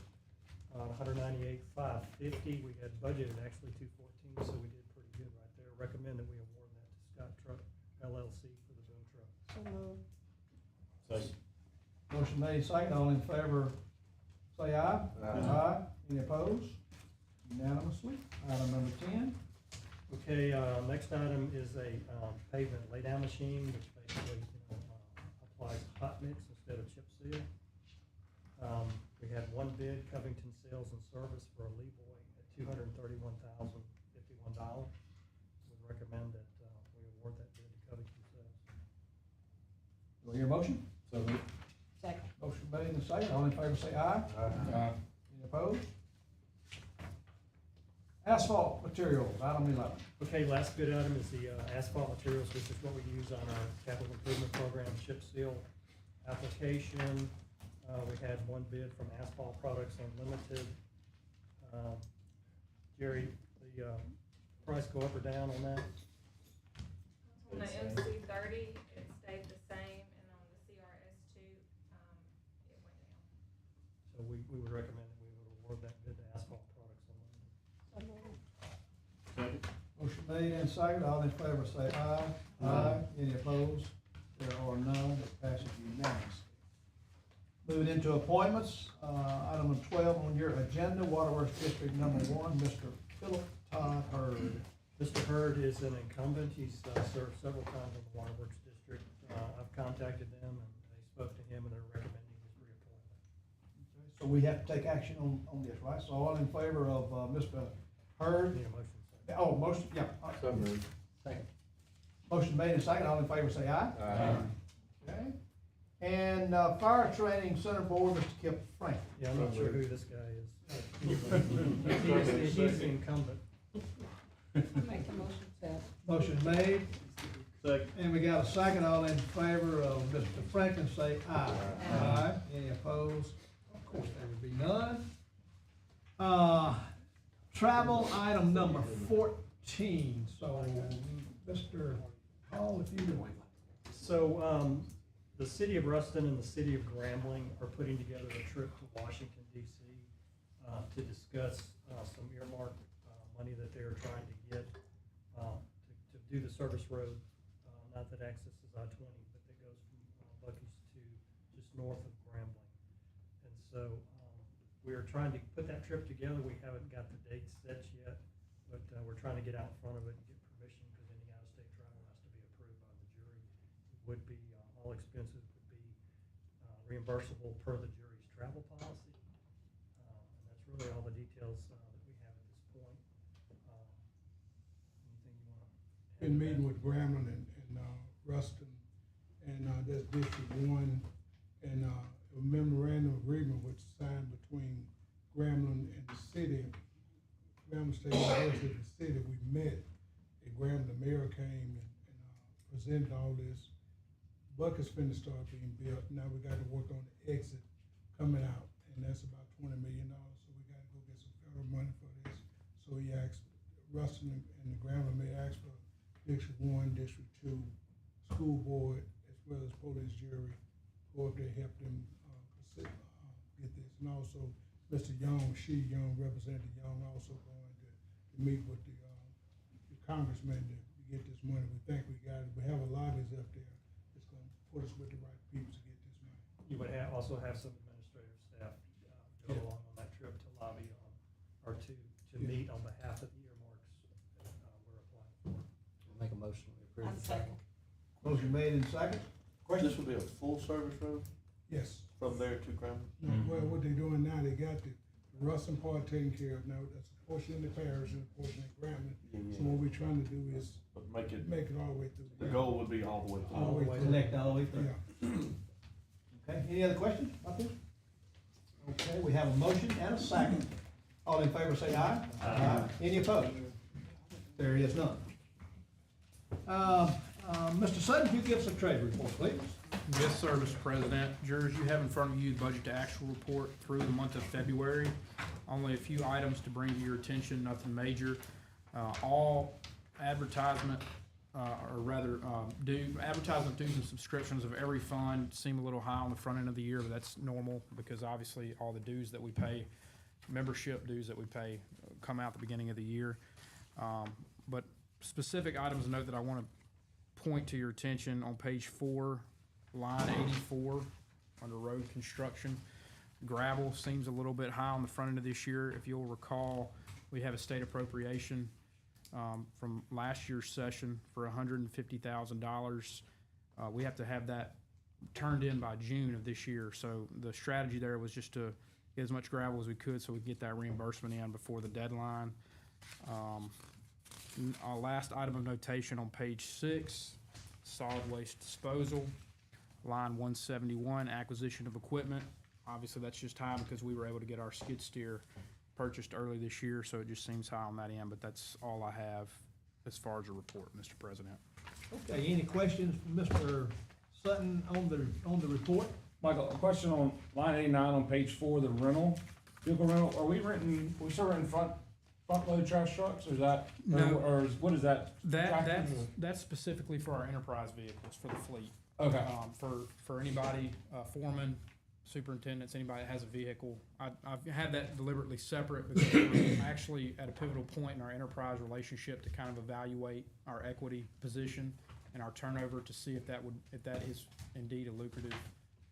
$198,550. We had budgeted actually $214, so we did pretty good right there. Recommend that we award that to Scott Truck LLC for the boom truck. Second. Motion made, seconded. All in favor, say aye. Aye. Any opposed? Unanimously. Item number 10. Okay, next item is a pavement laydown machine, which basically, applies hot mix instead of chip seal. We had one bid, Covington Sales and Service for a Levoy at $231,051. Would recommend that we award that bid to Covington Sales. Do I hear a motion? So moved. Second. Motion made and seconded. All in favor, say aye. Aye. Any opposed? Asphalt materials, item 11. Okay, last bid item is the asphalt materials, which is what we use on our capital improvement program chip seal application. We had one bid from Asphalt Products Unlimited. Jerry, the price go up or down on that? On the MC30, it stayed the same, and on the CRS2, it went down. So we would recommend that we would award that bid to Asphalt Products Unlimited. Second. Motion made and seconded. All in favor, say aye. Aye. Any opposed? There are none. It passes unanimously. Moving into appointments, item number 12 on your agenda, Waterworks District number 1, Mr. Philip Todd Hurd. Mr. Hurd is an incumbent. He's served several times on the Waterworks District. I've contacted them, and they spoke to him, and they're recommending his reappointment. So we have to take action on this, right? So all in favor of Mr. Hurd? Need a motion, sir. Oh, motion, yeah. So moved. Second. Motion made and seconded. All in favor, say aye. Aye. Okay. And Fire Training Center Board, Mr. Kip Franklin. Yeah, I'm not sure who this guy is. He's the incumbent. Make the motion, Seth. Motion made, Second. and we got a second. All in favor of Mr. Franklin, say aye. Aye. Any opposed? Of course, there would be none. Travel item number 14. So, Mr. Hall, if you would. So, the city of Ruston and the city of Grambling are putting together a trip to Washington DC, to discuss, some earmarked, money that they're trying to get, to do the service road, not that accesses I-20, but that goes from Buc-ee's to just north of Grambling. And so, we're trying to put that trip together. We haven't got the dates set yet, but, we're trying to get out in front of it and get permission, because any out-of-state travel has to be approved by the jury. It would be, all expenses would be, reimbursable per the jury's travel policy. And that's really all the details, that we have at this point. Anything you want to? Been meeting with Grambling and Ruston, and that's District 1, and a memorandum agreement was signed between Grambling and the city. Grambling State University and the city, we met at Grambling. The mayor came and presented all this. Buc-ee's finna start being built. Now we got to work on the exit coming out, and that's about $20 million. So we got to go get some federal money for this. So he asked Ruston and the Grambling may ask for District 1, District 2, school board, as well as police jury, go up there, help them get this. And also, Mr. Young, Representative Young, also going to meet with the congressman to get this money. We think we got it. We also have some administrative staff go Yeah. along on that trip to lobby on, or to meet on behalf of the earmarks that we're applying for. Make a motion to approve. I'm second. Motion made in second. Question? This would be a full service road Yes. from there to Grambling? No, well, what they're doing now, they got the Ruston part taken care of now, that's a portion in the parish and a portion in Grambling. So what we're trying to do is But make it, make it all the way through. the goal would be all the way through. All the way through. Connect all the way through. Yeah. Okay, any other questions about this? Okay, we have a motion and a second. All in favor say aye. Aye. Any opposed? There is none. Mr. Sutton, you give us a trade report, please. Yes, sir, Mr. President. Jurors, you have in front of you the budget to actual report through the month of February. Only a few items to bring to your attention, nothing major. All advertisement, or rather, advertisement dues and subscriptions of every fund seem a little high on the front end of the year, but that's normal because obviously all the dues that we pay, membership dues that we pay, come out at the beginning of the year. But specific items to note that I want to point to your attention on page 4, line 84, under road construction. Gravel seems a little bit high on the front end of this year. If you'll recall, we have a state appropriation from last year's session for $150,000. We have to have that turned in by June of this year. So the strategy there was just to get as much gravel as we could so we could get that reimbursement in before the deadline. Our last item of notation on page 6, solid waste disposal, line 171, acquisition of equipment. Obviously, that's just high because we were able to get our skid steer purchased early this year, so it just seems high on that end, but that's all I have as far as a report, Mr. President. Okay, any questions from Mr. Sutton on the report? Michael, a question on line 89 on page 4, the rental, vehicle rental, are we still renting front load trash trucks, or is that, No. what is that? That's specifically for our enterprise vehicles, for the fleet. Okay. For anybody, foreman, superintendents, anybody that has a vehicle. I've had that deliberately separate because we're actually at a pivotal point in our enterprise relationship to kind of evaluate our equity position and our turnover to see if that is indeed a lucrative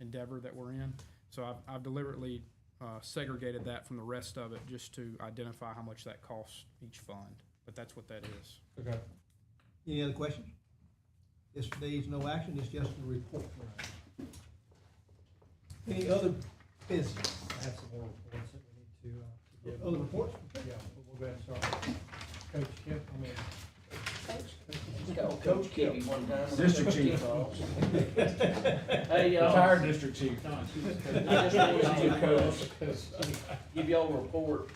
endeavor that we're in. So I've deliberately segregated that from the rest of it just to identify how much that costs each fund. But that's what that is. Okay. Any other questions? This needs no action, it's just a report. Any other business? I have some more reports that we need to give. Other reports? Yeah, we'll go ahead and start. Coach Kip, Coach Kibbe one time. District chief. Hey, y'all. Retired district chief. I just wanted to give y'all a report.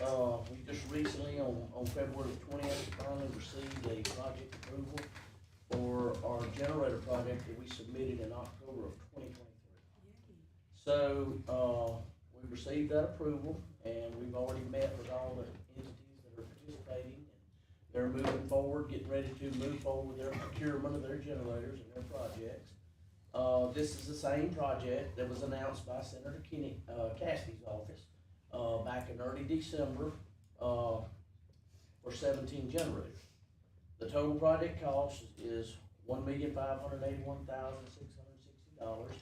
We just recently, on February 20th, finally received a project approval for our generator project that we submitted in October of 2023. So, we received that approval, and we've already met with all the entities that are participating. They're moving forward, getting ready to move forward with their procurement of their generators and their projects. This is the same project that was announced by Senator Cassidy's office, back in early December, for 17 generators. The total project cost is $1,581,660,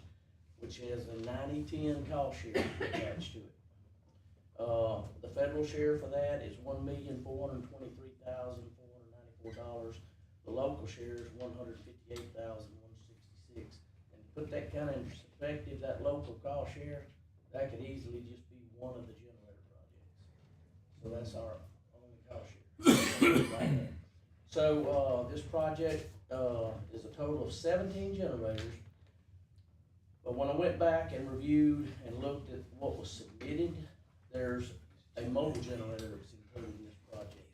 which has a 90-10 cost share attached to it. The federal share for that is $1,423,494. The local share is $158,166. And to put that kind of in perspective, that local cost share, that could easily just be one of the generator projects. So that's our only cost share. So, this project, is a total of 17 generators. But when I went back and reviewed and looked at what was submitted, there's a mobile generator that was included in this project.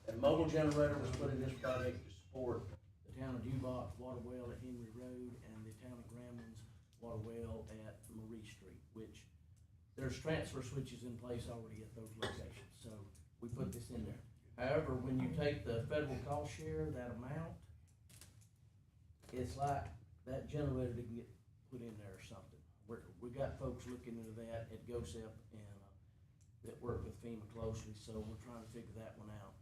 A mobile generator was put in this project to support the town of Dubach water well at Henry Road and the town of Grambling's water well at Marie Street, which there's transfer switches in place already at those locations. So we put this in there. However, when you take the federal cost share, that amount, it's like that generator didn't get put in there or something. We got folks looking into that at GOSEP and that work with FEMA closely, so we're trying to figure that one out.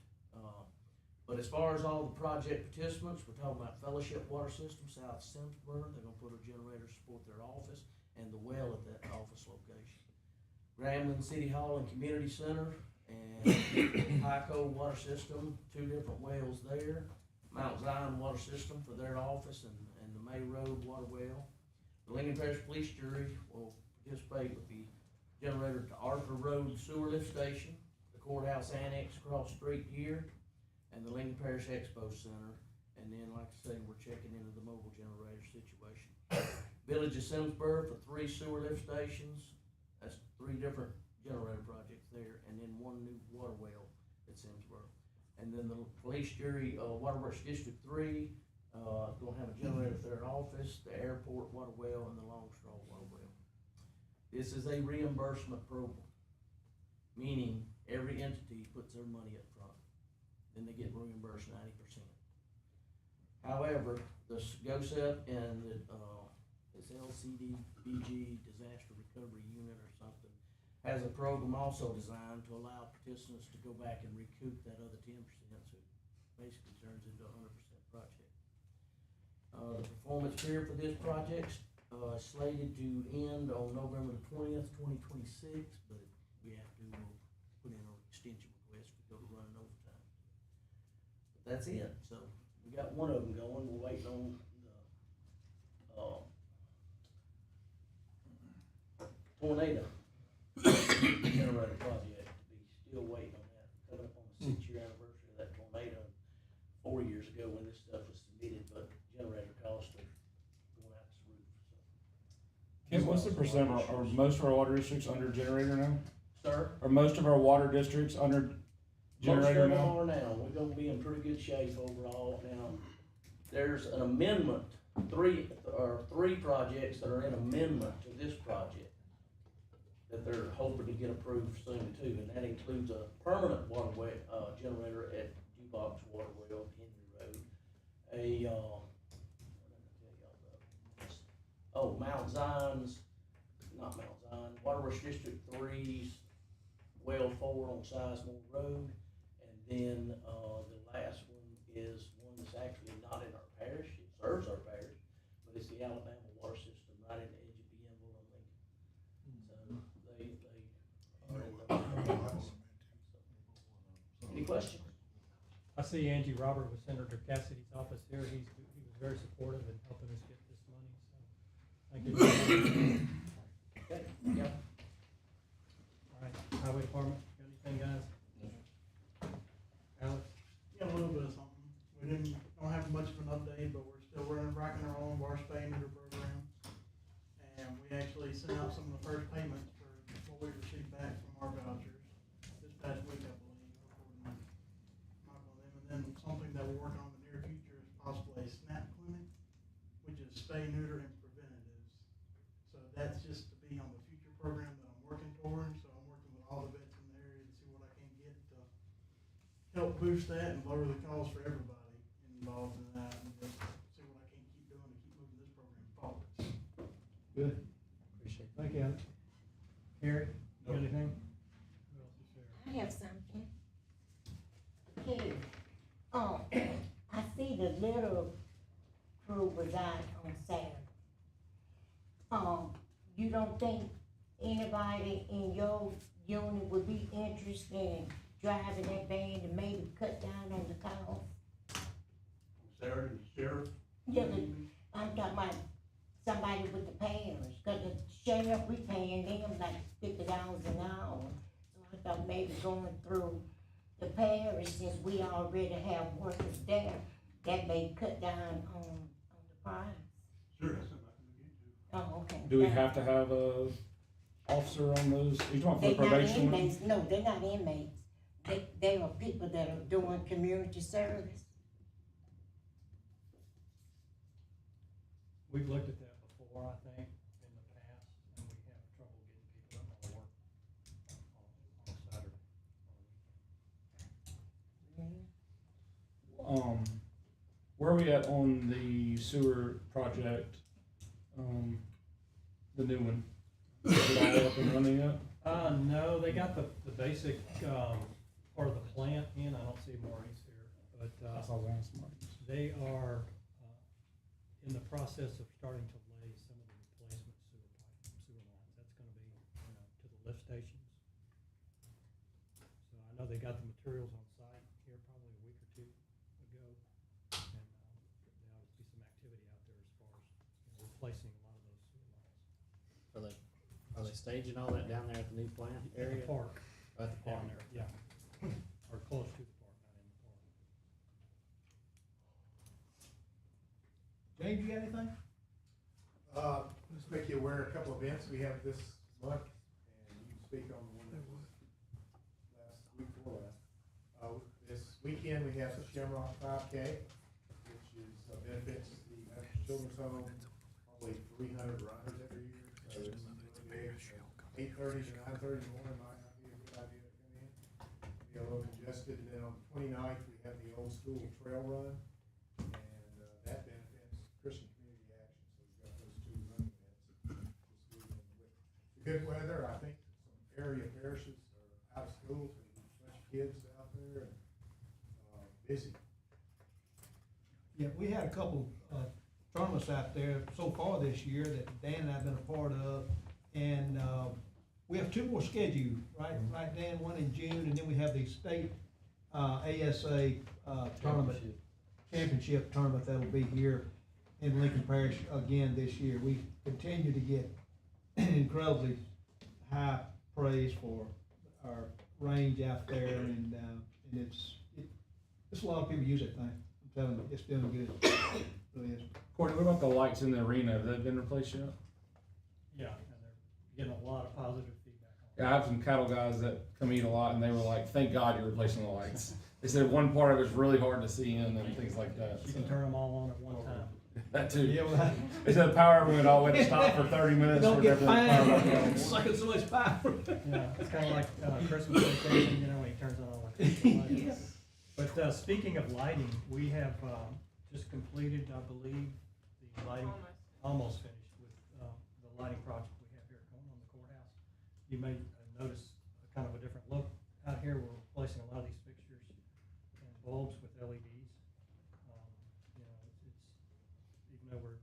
But as far as all the project participants, we're talking about Fellowship Water System, South Simsboro. They're gonna put a generator to support their office and the well at that office location. Grambling City Hall and Community Center, and Hyco Water System, 2 different wells there. Mount Zion Water System for their office and the May Road water well. The Lincoln Parish Police Jury will participate with the generator at the Arthur Road Sewer Lift Station, the courthouse annex across the street here, and the Lincoln Parish Expo Center. And then, like I say, we're checking into the mobile generator situation. Village of Simsbury for 3 sewer lift stations. That's 3 different generator projects there, and then 1 new water well at Simsbury. And then the police jury, Waterworks District 3, gonna have a generator at their office, the airport water well, and the Long Straw water well. This is a reimbursement program, meaning every entity puts their money up front, then they get reimbursed 90%. However, the GOSEP and the, it's LCDBG Disaster Recovery Unit or something, has a program also designed to allow participants to go back and recoup that other 10%, so it basically turns into a 100% project. The performance period for this project is slated to end on November the 20th, 2026, but we have to put in an extension request to go to running overtime. But that's it, so we got 1 of them going, we're waiting on the tornado generator project, to be still waiting on that, coming up on the 6-year anniversary of that tornado 4 years ago when this stuff was submitted, but generator costs are going out the roof, so. Kim, what's the percent, are most of our water districts under generator now? Sir? Are most of our water districts under generator Most of them now? are now, we're gonna be in pretty good shape overall now. There's an amendment, 3 projects that are in amendment to this project that they're hoping to get approved soon too, and that includes a permanent waterway, generator at Dubox Water Well, Henry Road. Mount Zion's, not Mount Zion, Waterworks District 3's well 4 on Sizemore Road, and then, the last one is one that's actually not in our parish, it serves our parish, but it's the Alabama Water System right in the edge of Bienville and Lincoln. So they are in the. Any questions? I see Angie Robert with Senator Cassidy's office here. He was very supportive in helping us get this money, so thank you. Okay, yeah. All right, Highway Department, got anything, guys? Alex? Yeah, a little bit of something. We don't have much of an update, but we're still rocking our own water spay and neuter program. And we actually sent out some of the first payments for what we received back from our vouchers this past week, I believe, according to Michael and them. And then something that we're working on in the near future is possibly a SNAP clinic, which is spay, neuter, and preventatives. So that's just to be on the future program that I'm working towards. So I'm working with all the vets in the area to see what I can get to help boost that and lower the cost for everybody involved in that, and just see what I can keep doing to keep moving this program forward. Good. Appreciate it. Thank you, Alex. Harry, you got anything? Who else is here? I have something. Okay, I see the little crew was out on Saturday. You don't think anybody in your unit would be interested in driving that van to maybe cut down on the cost? Saturday, the sheriff? Yeah, I'm talking about somebody with the payers, cause the sheriff, we paying them like $50 an hour. So I thought maybe going through the parish, since we already have workers there, that may cut down on the price. Sure, that's something I can look into. Oh, okay. Do we have to have a officer on those? You talking They're for not probation? inmates, no, they're not inmates. They are people that are doing community service. We've looked at that before, I think, in the past, and we have trouble getting people up on work on Saturday. Where are we at on the sewer project? The new one? Is it all up and running yet? No, they got the basic, part of the plant in. I don't see Maurice here, but, That's all I was asking. they are, in the process of starting to lay some of the replacement sewer pipe. stations. So I know they got the materials on site here probably a week or two ago. And, there ought to be some activity out there as far as, replacing a lot of those sewer lines. Are they staging all that down there at the new plant area? At the park. At the park. Down there, yeah. Or close to the park, not in the park. James, you got anything? Just make you aware of a couple of events we have this month, and you can speak on the one that was last week before last. This weekend, we have the Shamrock 5K, which is, benefits the Methodist Children's Home, probably 300 runners every year, so it's really big. 8:30 to 9:30 in the morning might not be a good idea to come in. Be a little congested, and then on the 29th, we have the Old School Trail Run, and that benefits Christian Community Action, so we've got those two running events this weekend. With the good weather, I think some area parishes are out of school, so there's a bunch of kids out there, and busy. Yeah, we had a couple, tournaments out there so far this year that Dan and I have been a part of, and, we have two more scheduled, right, right, Dan, one in June, and then we have the state, ASA, tournament, championship tournament that'll be here in Lincoln Parish again this year. We continue to get incredibly high praise for our range out there, and it's a lot of people use that thing. I'm telling you, it's doing good. It really is. Courtney, what about the lights in the arena? Have they been replaced yet? Yeah, and they're getting a lot of positive feedback on it. Yeah, I have some cattle guys that come eat a lot, and they were like, "Thank God you're replacing the lights." They said one part of it's really hard to see in and things like that. You can turn them all on at one time. That too. Yeah, well, They said the power went all went to stop for 30 minutes. Don't for get everything to power back on. fined, sucking so much power. Yeah, it's kinda like, Christmas vacation, you know, when he turns on all the Christmas lights. Yeah. But, speaking of lighting, we have, just completed, I believe, the lighting, almost finished with, the lighting project we have here going on the courthouse. You may notice a kind of a different look out here. We're replacing a lot of these fixtures and bulbs with LEDs. You know, it's, even though we're,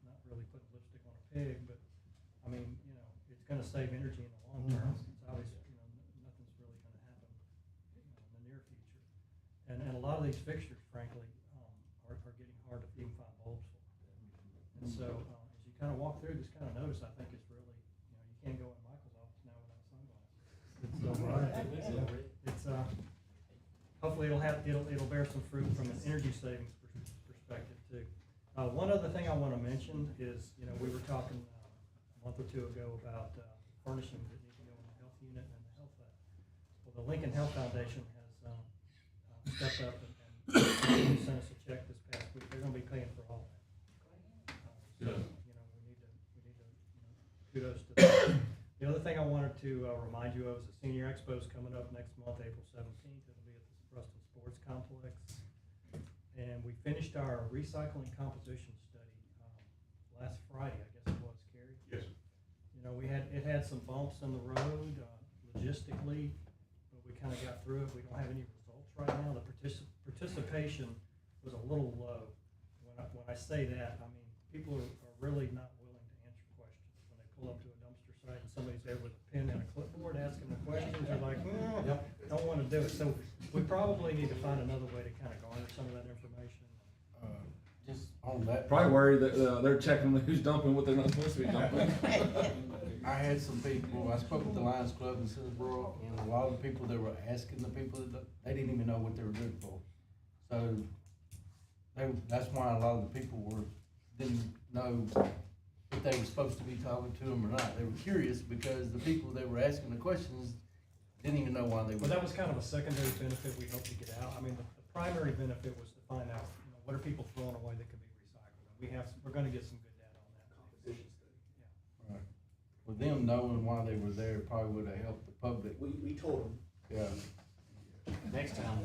not really putting lipstick on a pig, but, I mean, it's gonna save energy in the long term. It's obvious, nothing's really gonna happen, in the near future. And a lot of these fixtures, frankly, are getting hard to even find bulbs for. And so, as you kind of walk through this kind of notice, I think it's really, you can't go in Michael's office now without sunglasses. It's, hopefully it'll bear some fruit from an energy savings perspective too. One other thing I want to mention is, we were talking a month or two ago about furnishings that need to go in the health unit and the health lab. Well, the Lincoln Health Foundation has stepped up and sent us a check this past week. They're going to be paying for all that. So, we need to kudos to them. The other thing I wanted to remind you of is the Senior Expo is coming up next month, April 17th. It'll be at the Ruston Sports Complex. And we finished our recycling composition study last Friday, I guess it was, Kerry? Yes. It had some bumps in the road logistically, but we kind of got through it. We don't have any results right now. The participation was a little low. When I say that, I mean, people are really not willing to answer questions. When they pull up to a dumpster site and somebody's there with a pen and a clipboard asking them questions, they're like, don't want to do it. So we probably need to find another way to kind of garner some of that information. Just on that. Probably worried that they're checking who's dumping what they're not supposed to be dumping. I had some people, I spoke with the Lions Club in Silverboro, and a lot of the people that were asking the people, they didn't even know what they were doing for. So, that's why a lot of the people didn't know if they were supposed to be talking to them or not. They were curious because the people that were asking the questions didn't even know why they were. Well, that was kind of a secondary benefit we hoped to get out. I mean, the primary benefit was to find out, what are people throwing away that could be recycled? We're gonna get some good data on that composition study. Yeah. Right. Well, them knowing why they were there probably would have helped the public. We told them. Yeah. Next time,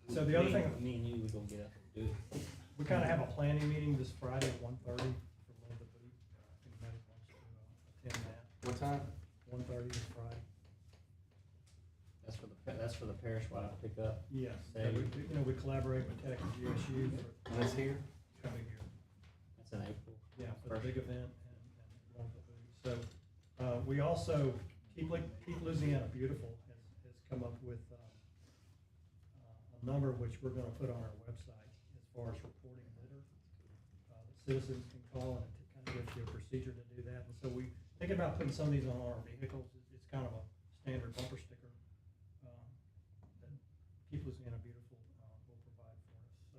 So the other thing, me and you, we gonna get up and do it. we kind of have a planning meeting this Friday at 1:30 for Linda Booth. I think Meredith wants to attend that. What time? 1:30 this Friday. That's for the parish wide pickup. Yes. Day. We collaborate with Tech and GSU. And it's here? It's gonna be here. That's in April. Yeah, for the big event and Linda Booth. So, we also Keep Louisiana Beautiful has come up with, a number which we're gonna put on our website as far as reporting litter. That citizens can call, and it kind of gives you a procedure to do that. And so we think about putting some of these on our vehicles. It's kind of a standard bumper sticker, that Keep Louisiana Beautiful, will provide for us, so,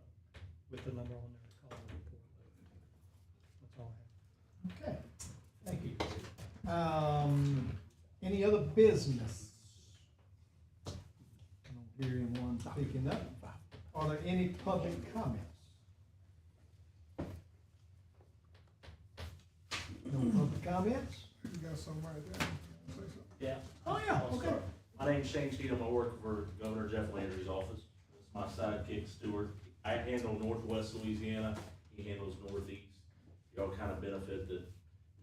with the number on there to call and report litter. That's all I have. Okay, thank you. Any other business? I don't hear anyone speaking up. Are there any public comments? No public comments? You got something right there? You wanna say something? Yeah. Oh, yeah, I'll okay. start. My name's Shane Cheatham, I work for Governor Jeff Landry's office. It's my sidekick, Stewart. I handle Northwest Louisiana, he handles Northeast. Y'all kind of benefit that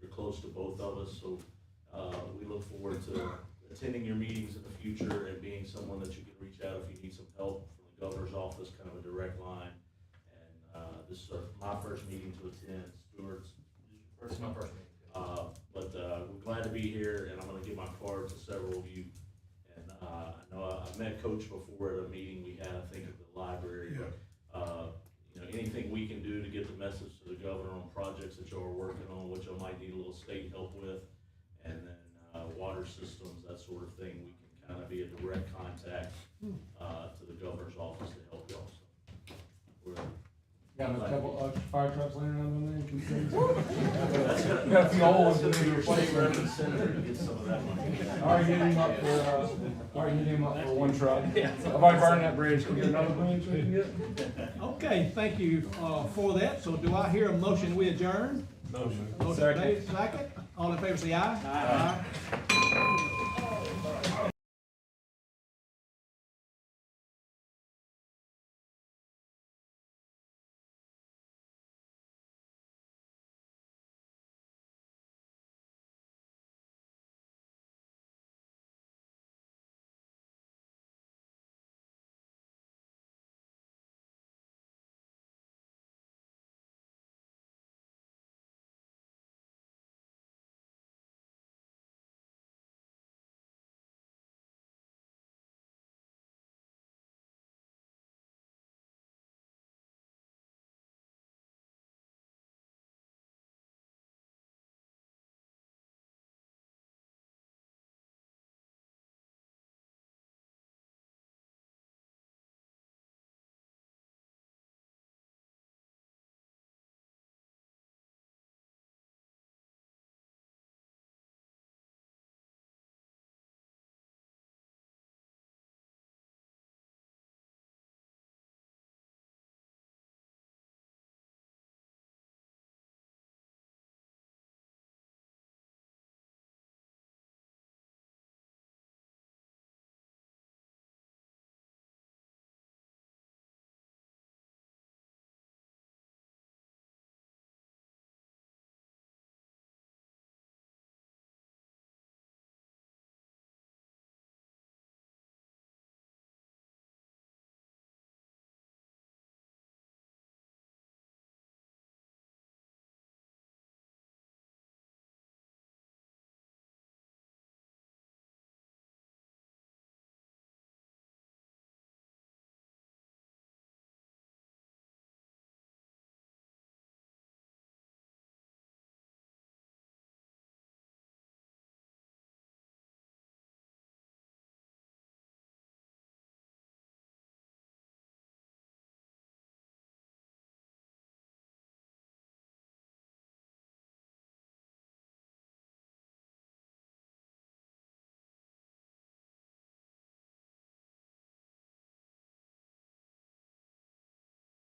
you're close to both of us, so, we look forward to attending your meetings in the future and being someone that you can reach out if you need some help from the governor's office, kind of a direct line. And, this is my first meeting to attend, Stewart's. It's my first meeting. But we're glad to be here, and I'm gonna give my card to several of you. And I know I've met Coach before at a meeting we had, I think, at the library. Yeah. You know, anything we can do to get the message to the governor on projects that y'all are working on, which y'all might need a little state help with, and then water systems, that sort of thing, we can kind of be a direct contact to the governor's office to help y'all. So we're Got a couple fire trucks laying around on That's there. gonna- Got a few old ones. That's gonna be your state representative to get some of that money. I already hit him up for, one truck. I've already burned that bridge. Can we get another bridge we can get? Okay, thank you, for that. So do I hear a motion we adjourn? Motion. Motion made, second. All in favor say aye. Aye.